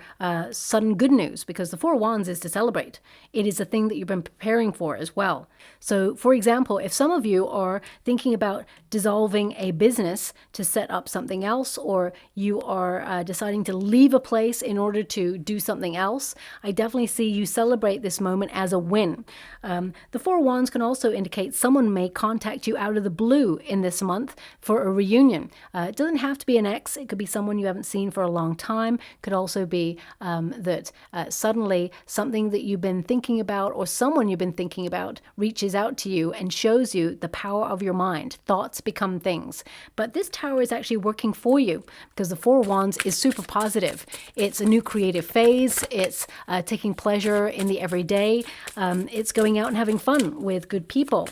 sudden good news, because the Four of Wands is to celebrate. It is a thing that you've been preparing for as well. So, for example, if some of you are thinking about dissolving a business to set up something else, or you are deciding to leave a place in order to do something else, I definitely see you celebrate this moment as a win. The Four of Wands can also indicate someone may contact you out of the blue in this month for a reunion. It doesn't have to be an ex. It could be someone you haven't seen for a long time. Could also be that suddenly something that you've been thinking about, or someone you've been thinking about, reaches out to you and shows you the power of your mind. Thoughts become things. But this Tower is actually working for you, because the Four of Wands is super positive. It's a new creative phase. It's taking pleasure in the everyday. It's going out and having fun with good people.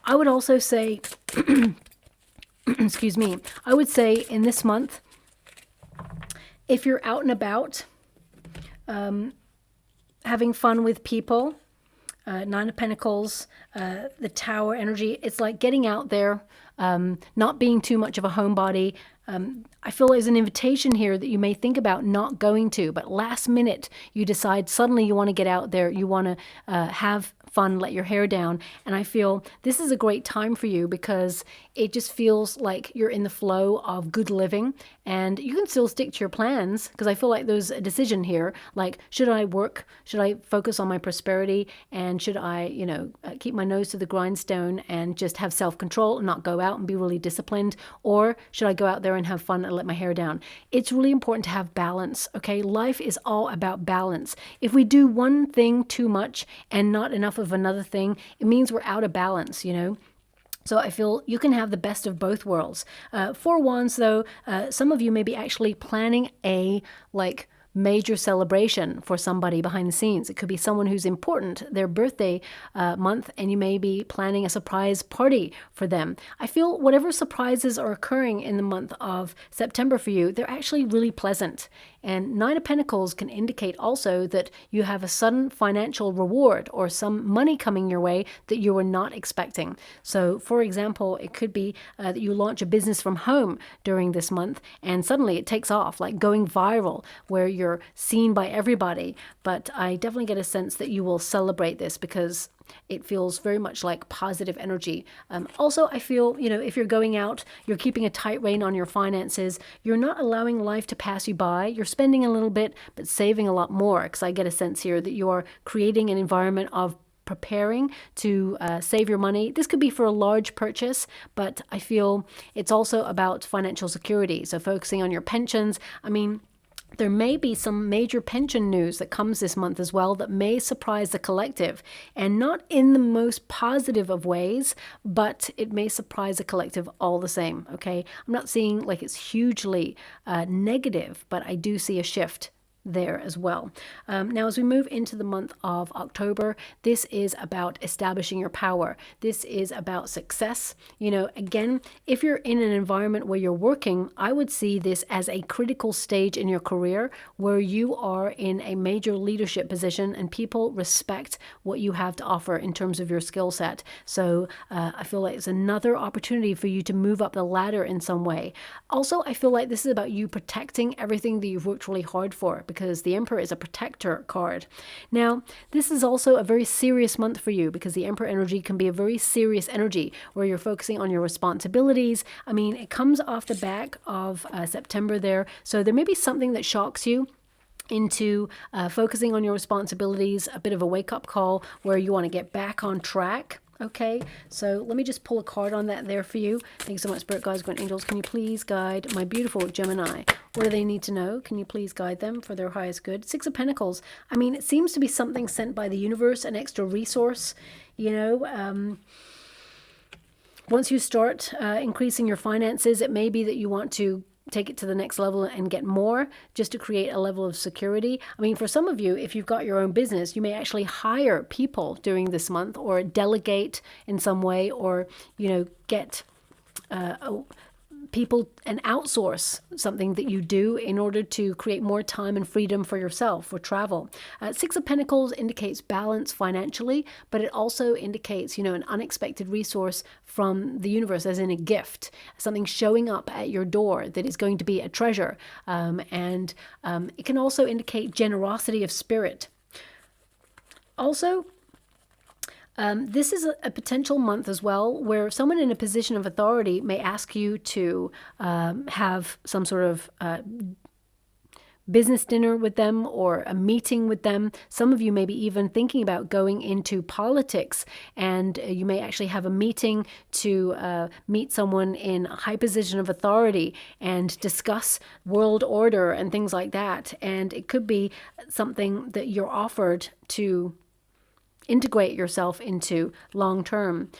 I would also say, excuse me, I would say in this month, if you're out and about, having fun with people, Nine of Pentacles, the Tower energy, it's like getting out there, not being too much of a homebody. I feel there's an invitation here that you may think about not going to, but last minute you decide suddenly you want to get out there, you want to have fun, let your hair down. And I feel this is a great time for you, because it just feels like you're in the flow of good living, and you can still stick to your plans, because I feel like there's a decision here. Like, should I work? Should I focus on my prosperity? And should I, you know, keep my nose to the grindstone and just have self-control and not go out and be really disciplined? Or should I go out there and have fun and let my hair down? It's really important to have balance, okay? Life is all about balance. If we do one thing too much and not enough of another thing, it means we're out of balance, you know? So I feel you can have the best of both worlds. 4 Wands, though, some of you may be actually planning a major celebration for somebody behind the scenes. It could be someone who's important, their birthday month, and you may be planning a surprise party for them. I feel whatever surprises are occurring in the month of September for you, they're actually really pleasant. And 9 of Pentacles can indicate also that you have a sudden financial reward or some money coming your way that you were not expecting. So, for example, it could be that you launch a business from home during this month and suddenly it takes off, like going viral, where you're seen by everybody. But I definitely get a sense that you will celebrate this because it feels very much like positive energy. Also, I feel, if you're going out, you're keeping a tight rein on your finances. You're not allowing life to pass you by. You're spending a little bit, but saving a lot more, because I get a sense here that you are creating an environment of preparing to save your money. This could be for a large purchase, but I feel it's also about financial security. So focusing on your pensions. I mean, there may be some major pension news that comes this month as well that may surprise the collective, and not in the most positive of ways, but it may surprise the collective all the same, okay? I'm not seeing like it's hugely negative, but I do see a shift there as well. Now, as we move into the month of October, this is about establishing your power. This is about success. Again, if you're in an environment where you're working, I would see this as a critical stage in your career where you are in a major leadership position and people respect what you have to offer in terms of your skill set. So I feel like it's another opportunity for you to move up the ladder in some way. Also, I feel like this is about you protecting everything that you've worked really hard for, because the Emperor is a protector card. Now, this is also a very serious month for you because the Emperor energy can be a very serious energy where you're focusing on your responsibilities. I mean, it comes off the back of September there. So there may be something that shocks you into focusing on your responsibilities, a bit of a wake-up call where you want to get back on track. Okay, so let me just pull a card on that there for you. Thanks so much, Spirit Guides, Grand Angels. Can you please guide my beautiful Gemini? What do they need to know? Can you please guide them for their highest good? 6 of Pentacles. I mean, it seems to be something sent by the universe, an extra resource. Once you start increasing your finances, it may be that you want to take it to the next level and get more just to create a level of security. I mean, for some of you, if you've got your own business, you may actually hire people during this month or delegate in some way, or, get people and outsource something that you do in order to create more time and freedom for yourself, for travel. 6 of Pentacles indicates balance financially, but it also indicates, an unexpected resource from the universe, as in a gift, something showing up at your door that is going to be a treasure. And it can also indicate generosity of spirit. Also, this is a potential month as well where someone in a position of authority may ask you to have some sort of business dinner with them or a meeting with them. Some of you may be even thinking about going into politics, and you may actually have a meeting to meet someone in a high position of authority and discuss world order and things like that. And it could be something that you're offered to integrate yourself into long term.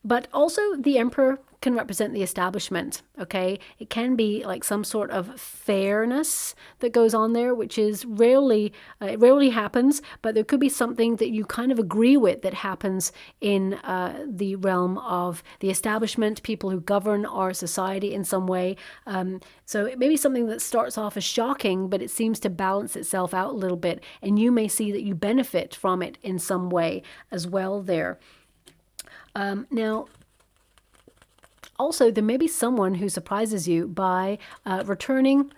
But also the Emperor can represent the establishment, okay? It can be like some sort of fairness that goes on there, which is rarely, it rarely happens, but there could be something that you kind of agree with that happens in the realm of the establishment, people who govern our society in some way. So it may be something that starts off as shocking, but it seems to balance itself out a little bit, and you may see that you benefit from it in some way as well there. Now, also, there may be someone who surprises you by returning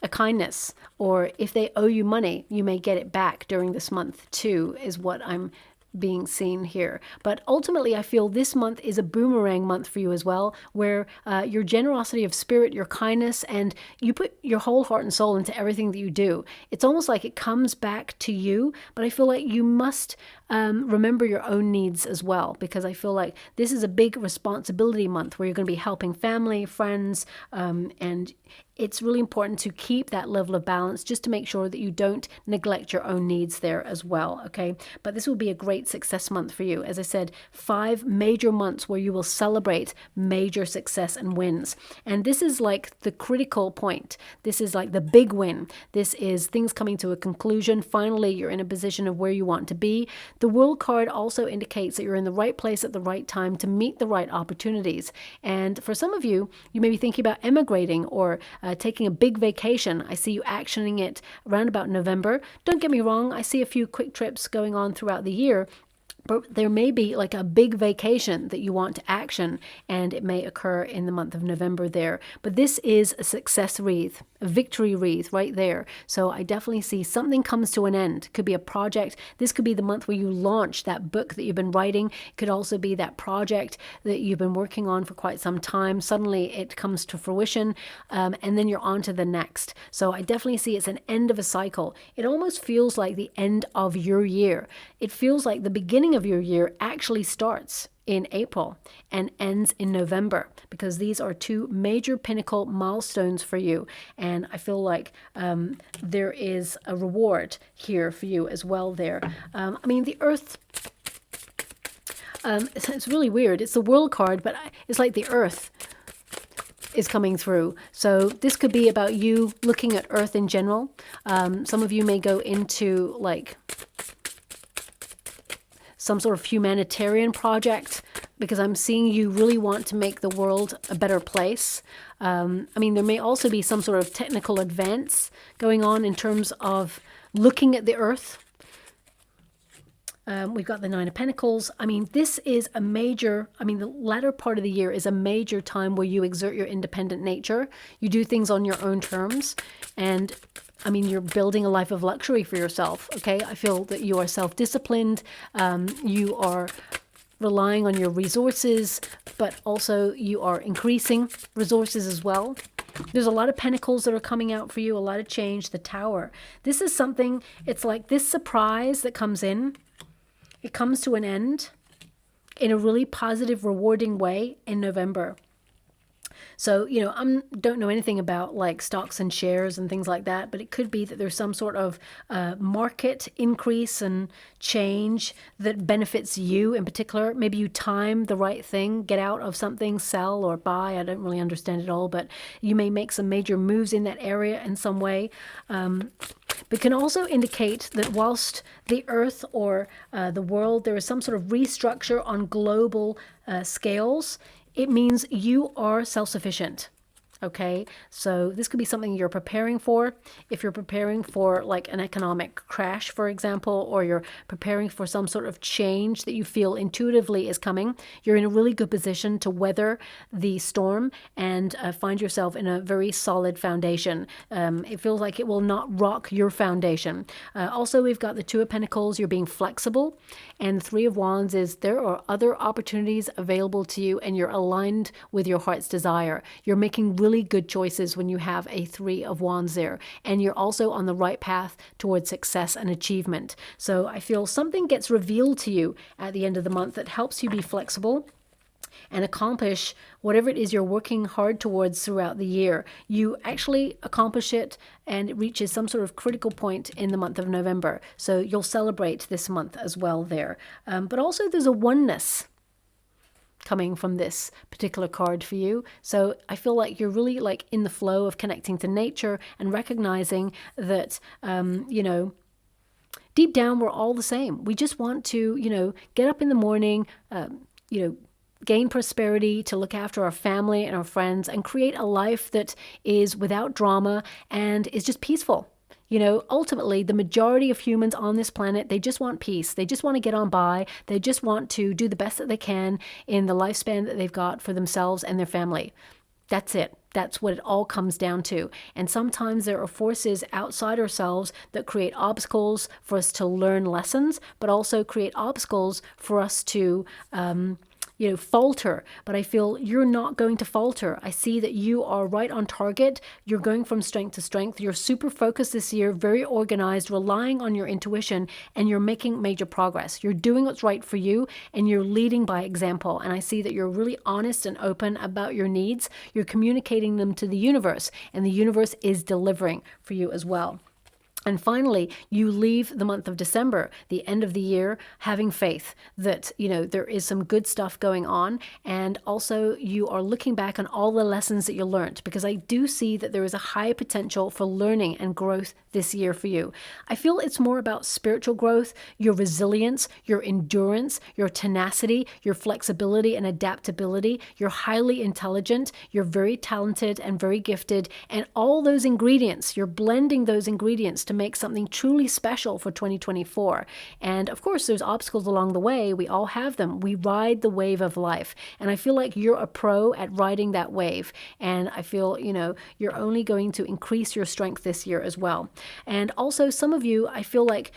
a kindness, or if they owe you money, you may get it back during this month too, is what I'm being seen here. But ultimately, I feel this month is a boomerang month for you as well, where your generosity of spirit, your kindness, and you put your whole heart and soul into everything that you do. It's almost like it comes back to you, but I feel like you must remember your own needs as well, because I feel like this is a big responsibility month where you're going to be helping family, friends, and it's really important to keep that level of balance just to make sure that you don't neglect your own needs there as well, okay? But this will be a great success month for you. As I said, 5 major months where you will celebrate major success and wins. And this is like the critical point. This is like the big win. This is things coming to a conclusion. Finally, you're in a position of where you want to be. The World card also indicates that you're in the right place at the right time to meet the right opportunities. And for some of you, you may be thinking about emigrating or taking a big vacation. I see you actioning it around about November. Don't get me wrong, I see a few quick trips going on throughout the year, but there may be like a big vacation that you want to action, and it may occur in the month of November there. But this is a success wreath, a victory wreath right there. So I definitely see something comes to an end. Could be a project. This could be the month where you launch that book that you've been writing. It could also be that project that you've been working on for quite some time. Suddenly it comes to fruition, and then you're on to the next. So I definitely see it's an end of a cycle. It almost feels like the end of your year. It feels like the beginning of your year actually starts in April and ends in November, because these are 2 major pinnacle milestones for you. And I feel like there is a reward here for you as well there. I mean, the Earth, it's really weird. It's the World card, but it's like the Earth is coming through. So this could be about you looking at Earth in general. Some of you may go into like some sort of humanitarian project, because I'm seeing you really want to make the world a better place. I mean, there may also be some sort of technical advance going on in terms of looking at the Earth. We've got the 9 of Pentacles. I mean, this is a major, I mean, the latter part of the year is a major time where you exert your independent nature. You do things on your own terms. And I mean, you're building a life of luxury for yourself, okay? I feel that you are self-disciplined. You are relying on your resources, but also you are increasing resources as well. There's a lot of pentacles that are coming out for you, a lot of change. The Tower. This is something, it's like this surprise that comes in. It comes to an end in a really positive, rewarding way in November. So, you know, I don't know anything about like stocks and shares and things like that, but it could be that there's some sort of market increase and change that benefits you in particular. Maybe you time the right thing, get out of something, sell or buy. I don't really understand it all, but you may make some major moves in that area in some way. But can also indicate that whilst the Earth or the world, there is some sort of restructure on global scales, it means you are self-sufficient. Okay, so this could be something you're preparing for. If you're preparing for like an economic crash, for example, or you're preparing for some sort of change that you feel intuitively is coming, you're in a really good position to weather the storm and find yourself in a very solid foundation. It feels like it will not rock your foundation. Also, we've got the 2 of Pentacles. You're being flexible. And the 3 of Wands is there are other opportunities available to you, and you're aligned with your heart's desire. You're making really good choices when you have a 3 of Wands there, and you're also on the right path towards success and achievement. So I feel something gets revealed to you at the end of the month that helps you be flexible and accomplish whatever it is you're working hard towards throughout the year. You actually accomplish it, and it reaches some sort of critical point in the month of November. So you'll celebrate this month as well there. But also there's a oneness coming from this particular card for you. So I feel like you're really like in the flow of connecting to nature and recognizing that, you know, deep down we're all the same. We just want to, you know, get up in the morning, you know, gain prosperity, to look after our family and our friends and create a life that is without drama and is just peaceful. You know, ultimately, the majority of humans on this planet, they just want peace. They just want to get on by. They just want to do the best that they can in the lifespan that they've got for themselves and their family. That's it. That's what it all comes down to. And sometimes there are forces outside ourselves that create obstacles for us to learn lessons, but also create obstacles for us to falter, but I feel you're not going to falter. I see that you are right on target. You're going from strength to strength. You're super focused this year, very organized, relying on your intuition, and you're making major progress. You're doing what's right for you, and you're leading by example. And I see that you're really honest and open about your needs. You're communicating them to the universe, and the universe is delivering for you as well. And finally, you leave the month of December, the end of the year, having faith that, there is some good stuff going on. And also you are looking back on all the lessons that you learned, because I do see that there is a high potential for learning and growth this year for you. I feel it's more about spiritual growth, your resilience, your endurance, your tenacity, your flexibility and adaptability. You're highly intelligent, you're very talented and very gifted, and all those ingredients, you're blending those ingredients to make something truly special for 2024. And of course, there's obstacles along the way. We all have them. We ride the wave of life. And I feel like you're a pro at riding that wave. And I feel, you're only going to increase your strength this year as well. And also, some of you, I feel like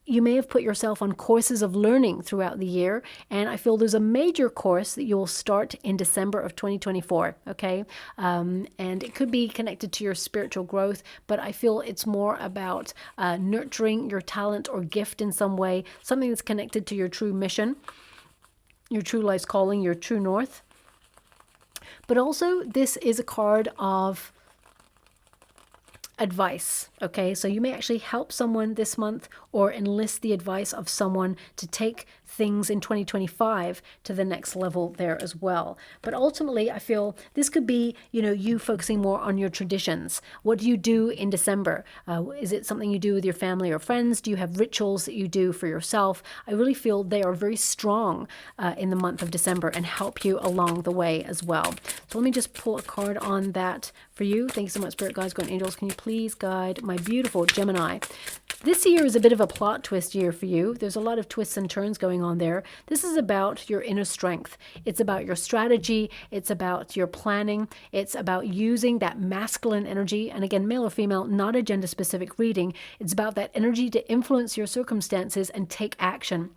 you may have put yourself on courses of learning throughout the year, and I feel there's a major course that you'll start in December of 2024, okay? And it could be connected to your spiritual growth, but I feel it's more about nurturing your talent or gift in some way, something that's connected to your true mission, your true life's calling, your true north. But also, this is a card of advice, okay? So you may actually help someone this month or enlist the advice of someone to take things in 2025 to the next level there as well. But ultimately, I feel this could be, you focusing more on your traditions. What do you do in December? Is it something you do with your family or friends? Do you have rituals that you do for yourself? I really feel they are very strong in the month of December and help you along the way as well. So let me just pull a card on that for you. Thank you so much, Spirit Guides, Guardian Angels. Can you please guide my beautiful Gemini? This year is a bit of a plot twist year for you. There's a lot of twists and turns going on there. This is about your inner strength. It's about your strategy. It's about your planning. It's about using that masculine energy. And again, male or female, not a gender specific reading. It's about that energy to influence your circumstances and take action,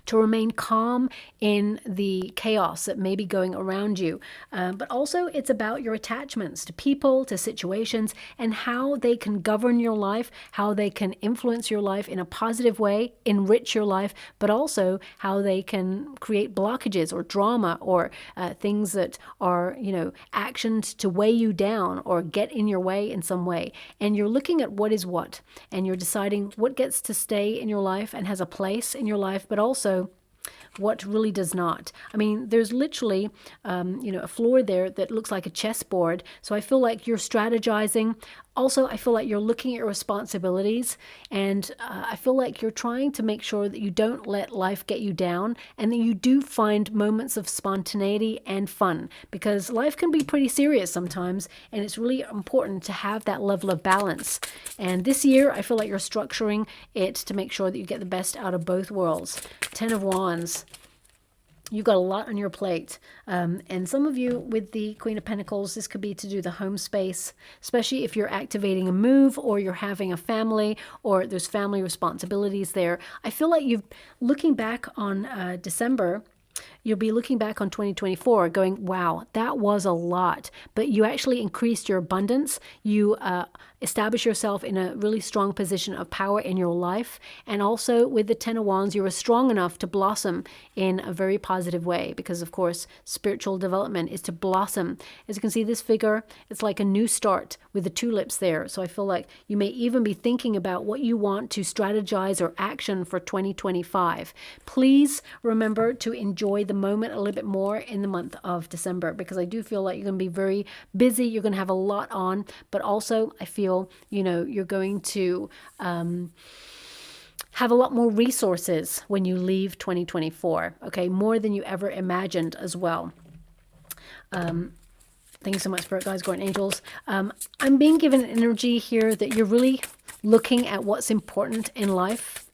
to remain calm in the chaos that may be going around you. But also it's about your attachments to people, to situations, and how they can govern your life, how they can influence your life in a positive way, enrich your life, but also how they can create blockages or drama or things that are, actions to weigh you down or get in your way in some way. And you're looking at what is what, and you're deciding what gets to stay in your life and has a place in your life, but also what really does not. I mean, there's literally, a floor there that looks like a chessboard. So I feel like you're strategizing. Also, I feel like you're looking at your responsibilities, and I feel like you're trying to make sure that you don't let life get you down, and that you do find moments of spontaneity and fun, because life can be pretty serious sometimes, and it's really important to have that level of balance. And this year, I feel like you're structuring it to make sure that you get the best out of both worlds. 10 of Wands. You've got a lot on your plate. And some of you with the Queen of Pentacles, this could be to do the home space, especially if you're activating a move or you're having a family or there's family responsibilities there. I feel like you're looking back on December. You'll be looking back on 2024 going, wow, that was a lot. But you actually increased your abundance. You establish yourself in a really strong position of power in your life. And also with the 10 of Wands, you were strong enough to blossom in a very positive way, because of course, spiritual development is to blossom. As you can see, this figure, it's like a new start with the tulips there. So I feel like you may even be thinking about what you want to strategize or action for 2025. Please remember to enjoy the moment a little bit more in the month of December, because I do feel like you're going to be very busy. You're going to have a lot on, but also I feel, you're going to have a lot more resources when you leave 2024, okay? More than you ever imagined as well. Thank you so much, Spirit Guides, Guardian Angels. I'm being given an energy here that you're really looking at what's important in life,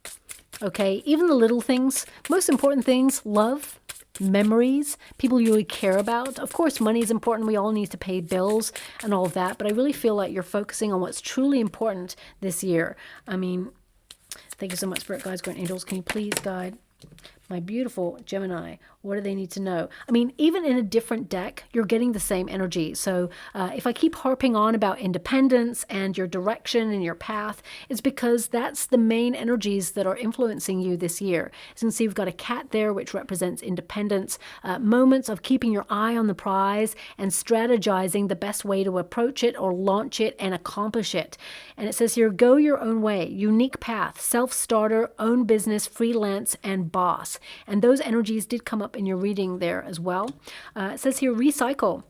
okay? Even the little things, most important things, love, memories, people you really care about. Of course, money is important. We all need to pay bills and all of that, but I really feel like you're focusing on what's truly important this year. I mean, thank you so much, Spirit Guides, Guardian Angels. Can you please guide My beautiful Gemini, what do they need to know? I mean, even in a different deck, you're getting the same energy. So if I keep harping on about independence and your direction and your path, it's because that's the main energies that are influencing you this year. As you can see, we've got a cat there, which represents independence, moments of keeping your eye on the prize and strategizing the best way to approach it or launch it and accomplish it. And it says here, go your own way, unique path, self-starter, own business, freelance, and boss. And those energies did come up in your reading there as well. It says here, recycle.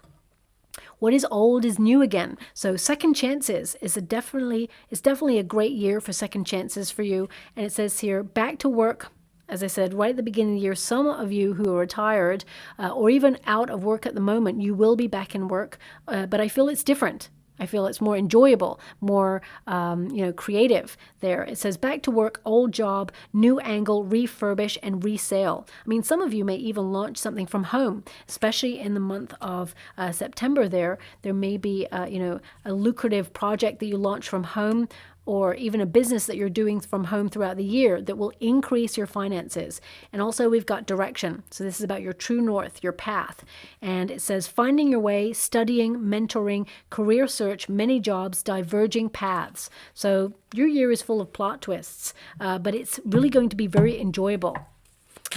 What is old is new again. So second chances is definitely a great year for second chances for you. And it says here, back to work. As I said, right at the beginning of the year, some of you who are retired or even out of work at the moment, you will be back in work. But I feel it's different. I feel it's more enjoyable, more, creative there. It says back to work, old job, new angle, refurbish, and resale. I mean, some of you may even launch something from home, especially in the month of September there. There may be, a lucrative project that you launch from home, or even a business that you're doing from home throughout the year that will increase your finances. And also we've got direction. So this is about your true north, your path. And it says finding your way, studying, mentoring, career search, many jobs, diverging paths. So your year is full of plot twists, but it's really going to be very enjoyable.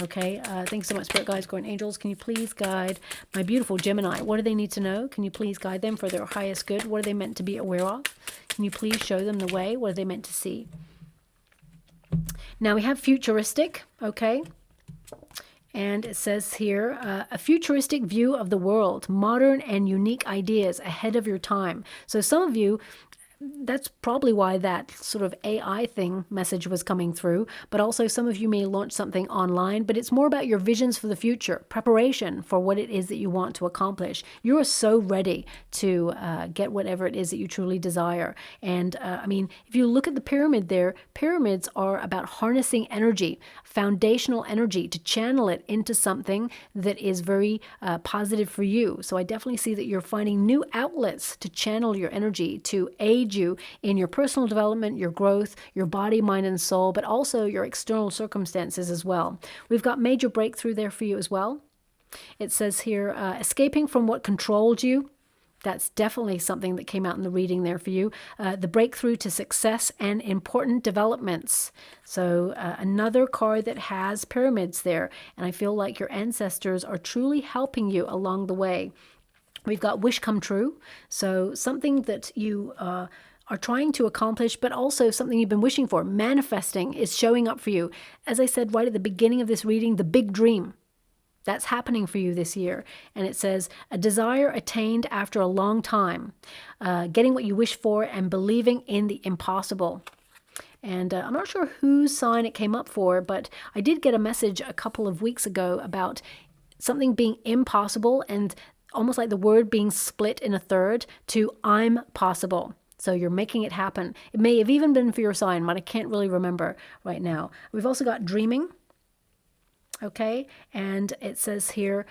Okay, thanks so much, Spirit Guides, Guardian Angels. Can you please guide my beautiful Gemini? What do they need to know? Can you please guide them for their highest good? What are they meant to be aware of? Can you please show them the way? What are they meant to see? Now we have futuristic, okay? And it says here, a futuristic view of the world, modern and unique ideas ahead of your time. So some of you, that's probably why that sort of AI thing message was coming through. But also some of you may launch something online, but it's more about your visions for the future, preparation for what it is that you want to accomplish. You are so ready to get whatever it is that you truly desire. And I mean, if you look at the pyramid there, pyramids are about harnessing energy, foundational energy, to channel it into something that is very positive for you. So I definitely see that you're finding new outlets to channel your energy, to aid you in your personal development, your growth, your body, mind, and soul, but also your external circumstances as well. We've got major breakthrough there for you as well. It says here, escaping from what controlled you. That's definitely something that came out in the reading there for you. The breakthrough to success and important developments. So another card that has pyramids there. And I feel like your ancestors are truly helping you along the way. We've got wish come true. So something that you are trying to accomplish, but also something you've been wishing for. Manifesting is showing up for you. As I said right at the beginning of this reading, the big dream. That's happening for you this year. And it says, a desire attained after a long time. Getting what you wish for and believing in the impossible. And I'm not sure whose sign it came up for, but I did get a message a couple of weeks ago about something being impossible and almost like the word being split in a third to I'm possible. So you're making it happen. It may have even been for your sign, but I can't really remember right now. We've also got dreaming. Okay, and it says here,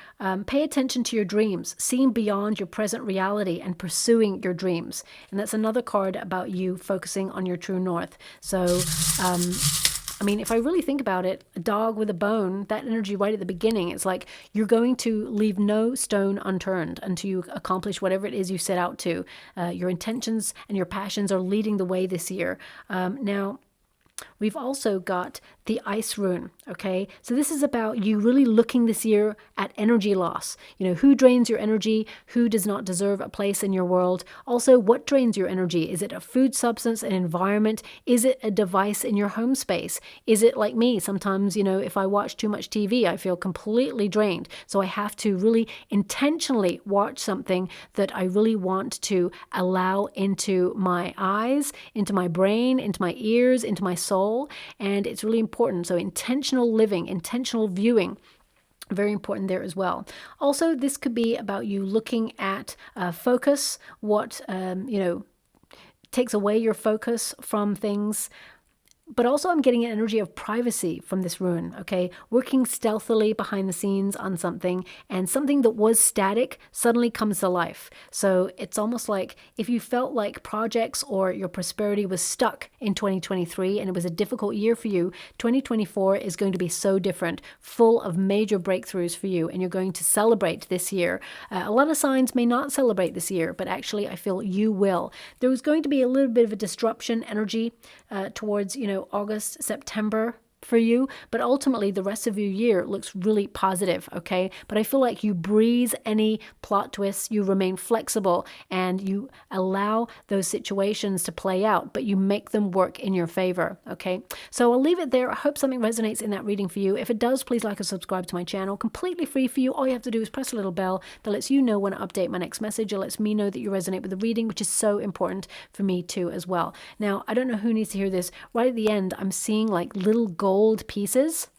pay attention to your dreams, seeing beyond your present reality and pursuing your dreams. And that's another card about you focusing on your true north. So, I mean, if I really think about it, a dog with a bone, that energy right at the beginning, it's like you're going to leave no stone unturned until you accomplish whatever it is you set out to. Your intentions and your passions are leading the way this year. Now, we've also got the ice rune, okay? So this is about you really looking this year at energy loss. You know, who drains your energy? Who does not deserve a place in your world? Also, what drains your energy? Is it a food substance, an environment? Is it a device in your home space? Is it like me? Sometimes, you know, if I watch too much TV, I feel completely drained. So I have to really intentionally watch something that I really want to allow into my eyes, into my brain, into my ears, into my soul. And it's really important. So intentional living, intentional viewing, very important there as well. Also, this could be about you looking at focus, what, takes away your focus from things. But also I'm getting an energy of privacy from this rune, okay? Working stealthily behind the scenes on something, and something that was static suddenly comes to life. So it's almost like if you felt like projects or your prosperity was stuck in 2023 and it was a difficult year for you, 2024 is going to be so different, full of major breakthroughs for you, and you're going to celebrate this year. A lot of signs may not celebrate this year, but actually I feel you will. There was going to be a little bit of a disruption energy towards, August, September for you, but ultimately the rest of your year looks really positive, okay? But I feel like you breeze any plot twists, you remain flexible, and you allow those situations to play out, but you make them work in your favor, okay? So I'll leave it there. I hope something resonates in that reading for you. If it does, please like and subscribe to my channel. Completely free for you. All you have to do is press a little bell that lets you know when I update my next message. It lets me know that you resonate with the reading, which is so important for me too as well. Now, I don't know who needs to hear this. Right at the end, I'm seeing like little gold pieces.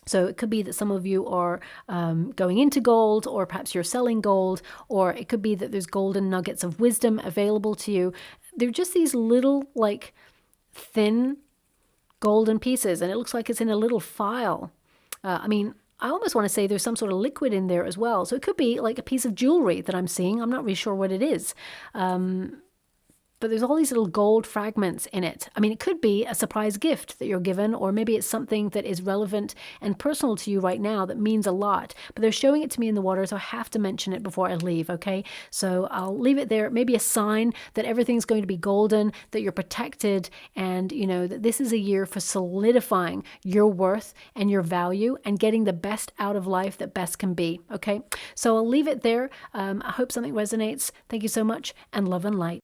So it could be that some of you are going into gold, or perhaps you're selling gold, or it could be that there's golden nuggets of wisdom available to you. They're just these little like thin golden pieces, and it looks like it's in a little file. I almost want to say there's some sort of liquid in there as well. So it could be like a piece of jewelry that I'm seeing. I'm not really sure what it is. But there's all these little gold fragments in it. It could be a surprise gift that you're given, or maybe it's something that is relevant and personal to you right now that means a lot. But they're showing it to me in the water, so I have to mention it before I leave, okay? So I'll leave it there. Maybe a sign that everything's going to be golden, that you're protected, and that this is a year for solidifying your worth and your value and getting the best out of life that best can be, okay? So I'll leave it there. I hope something resonates. Thank you so much, and love and light.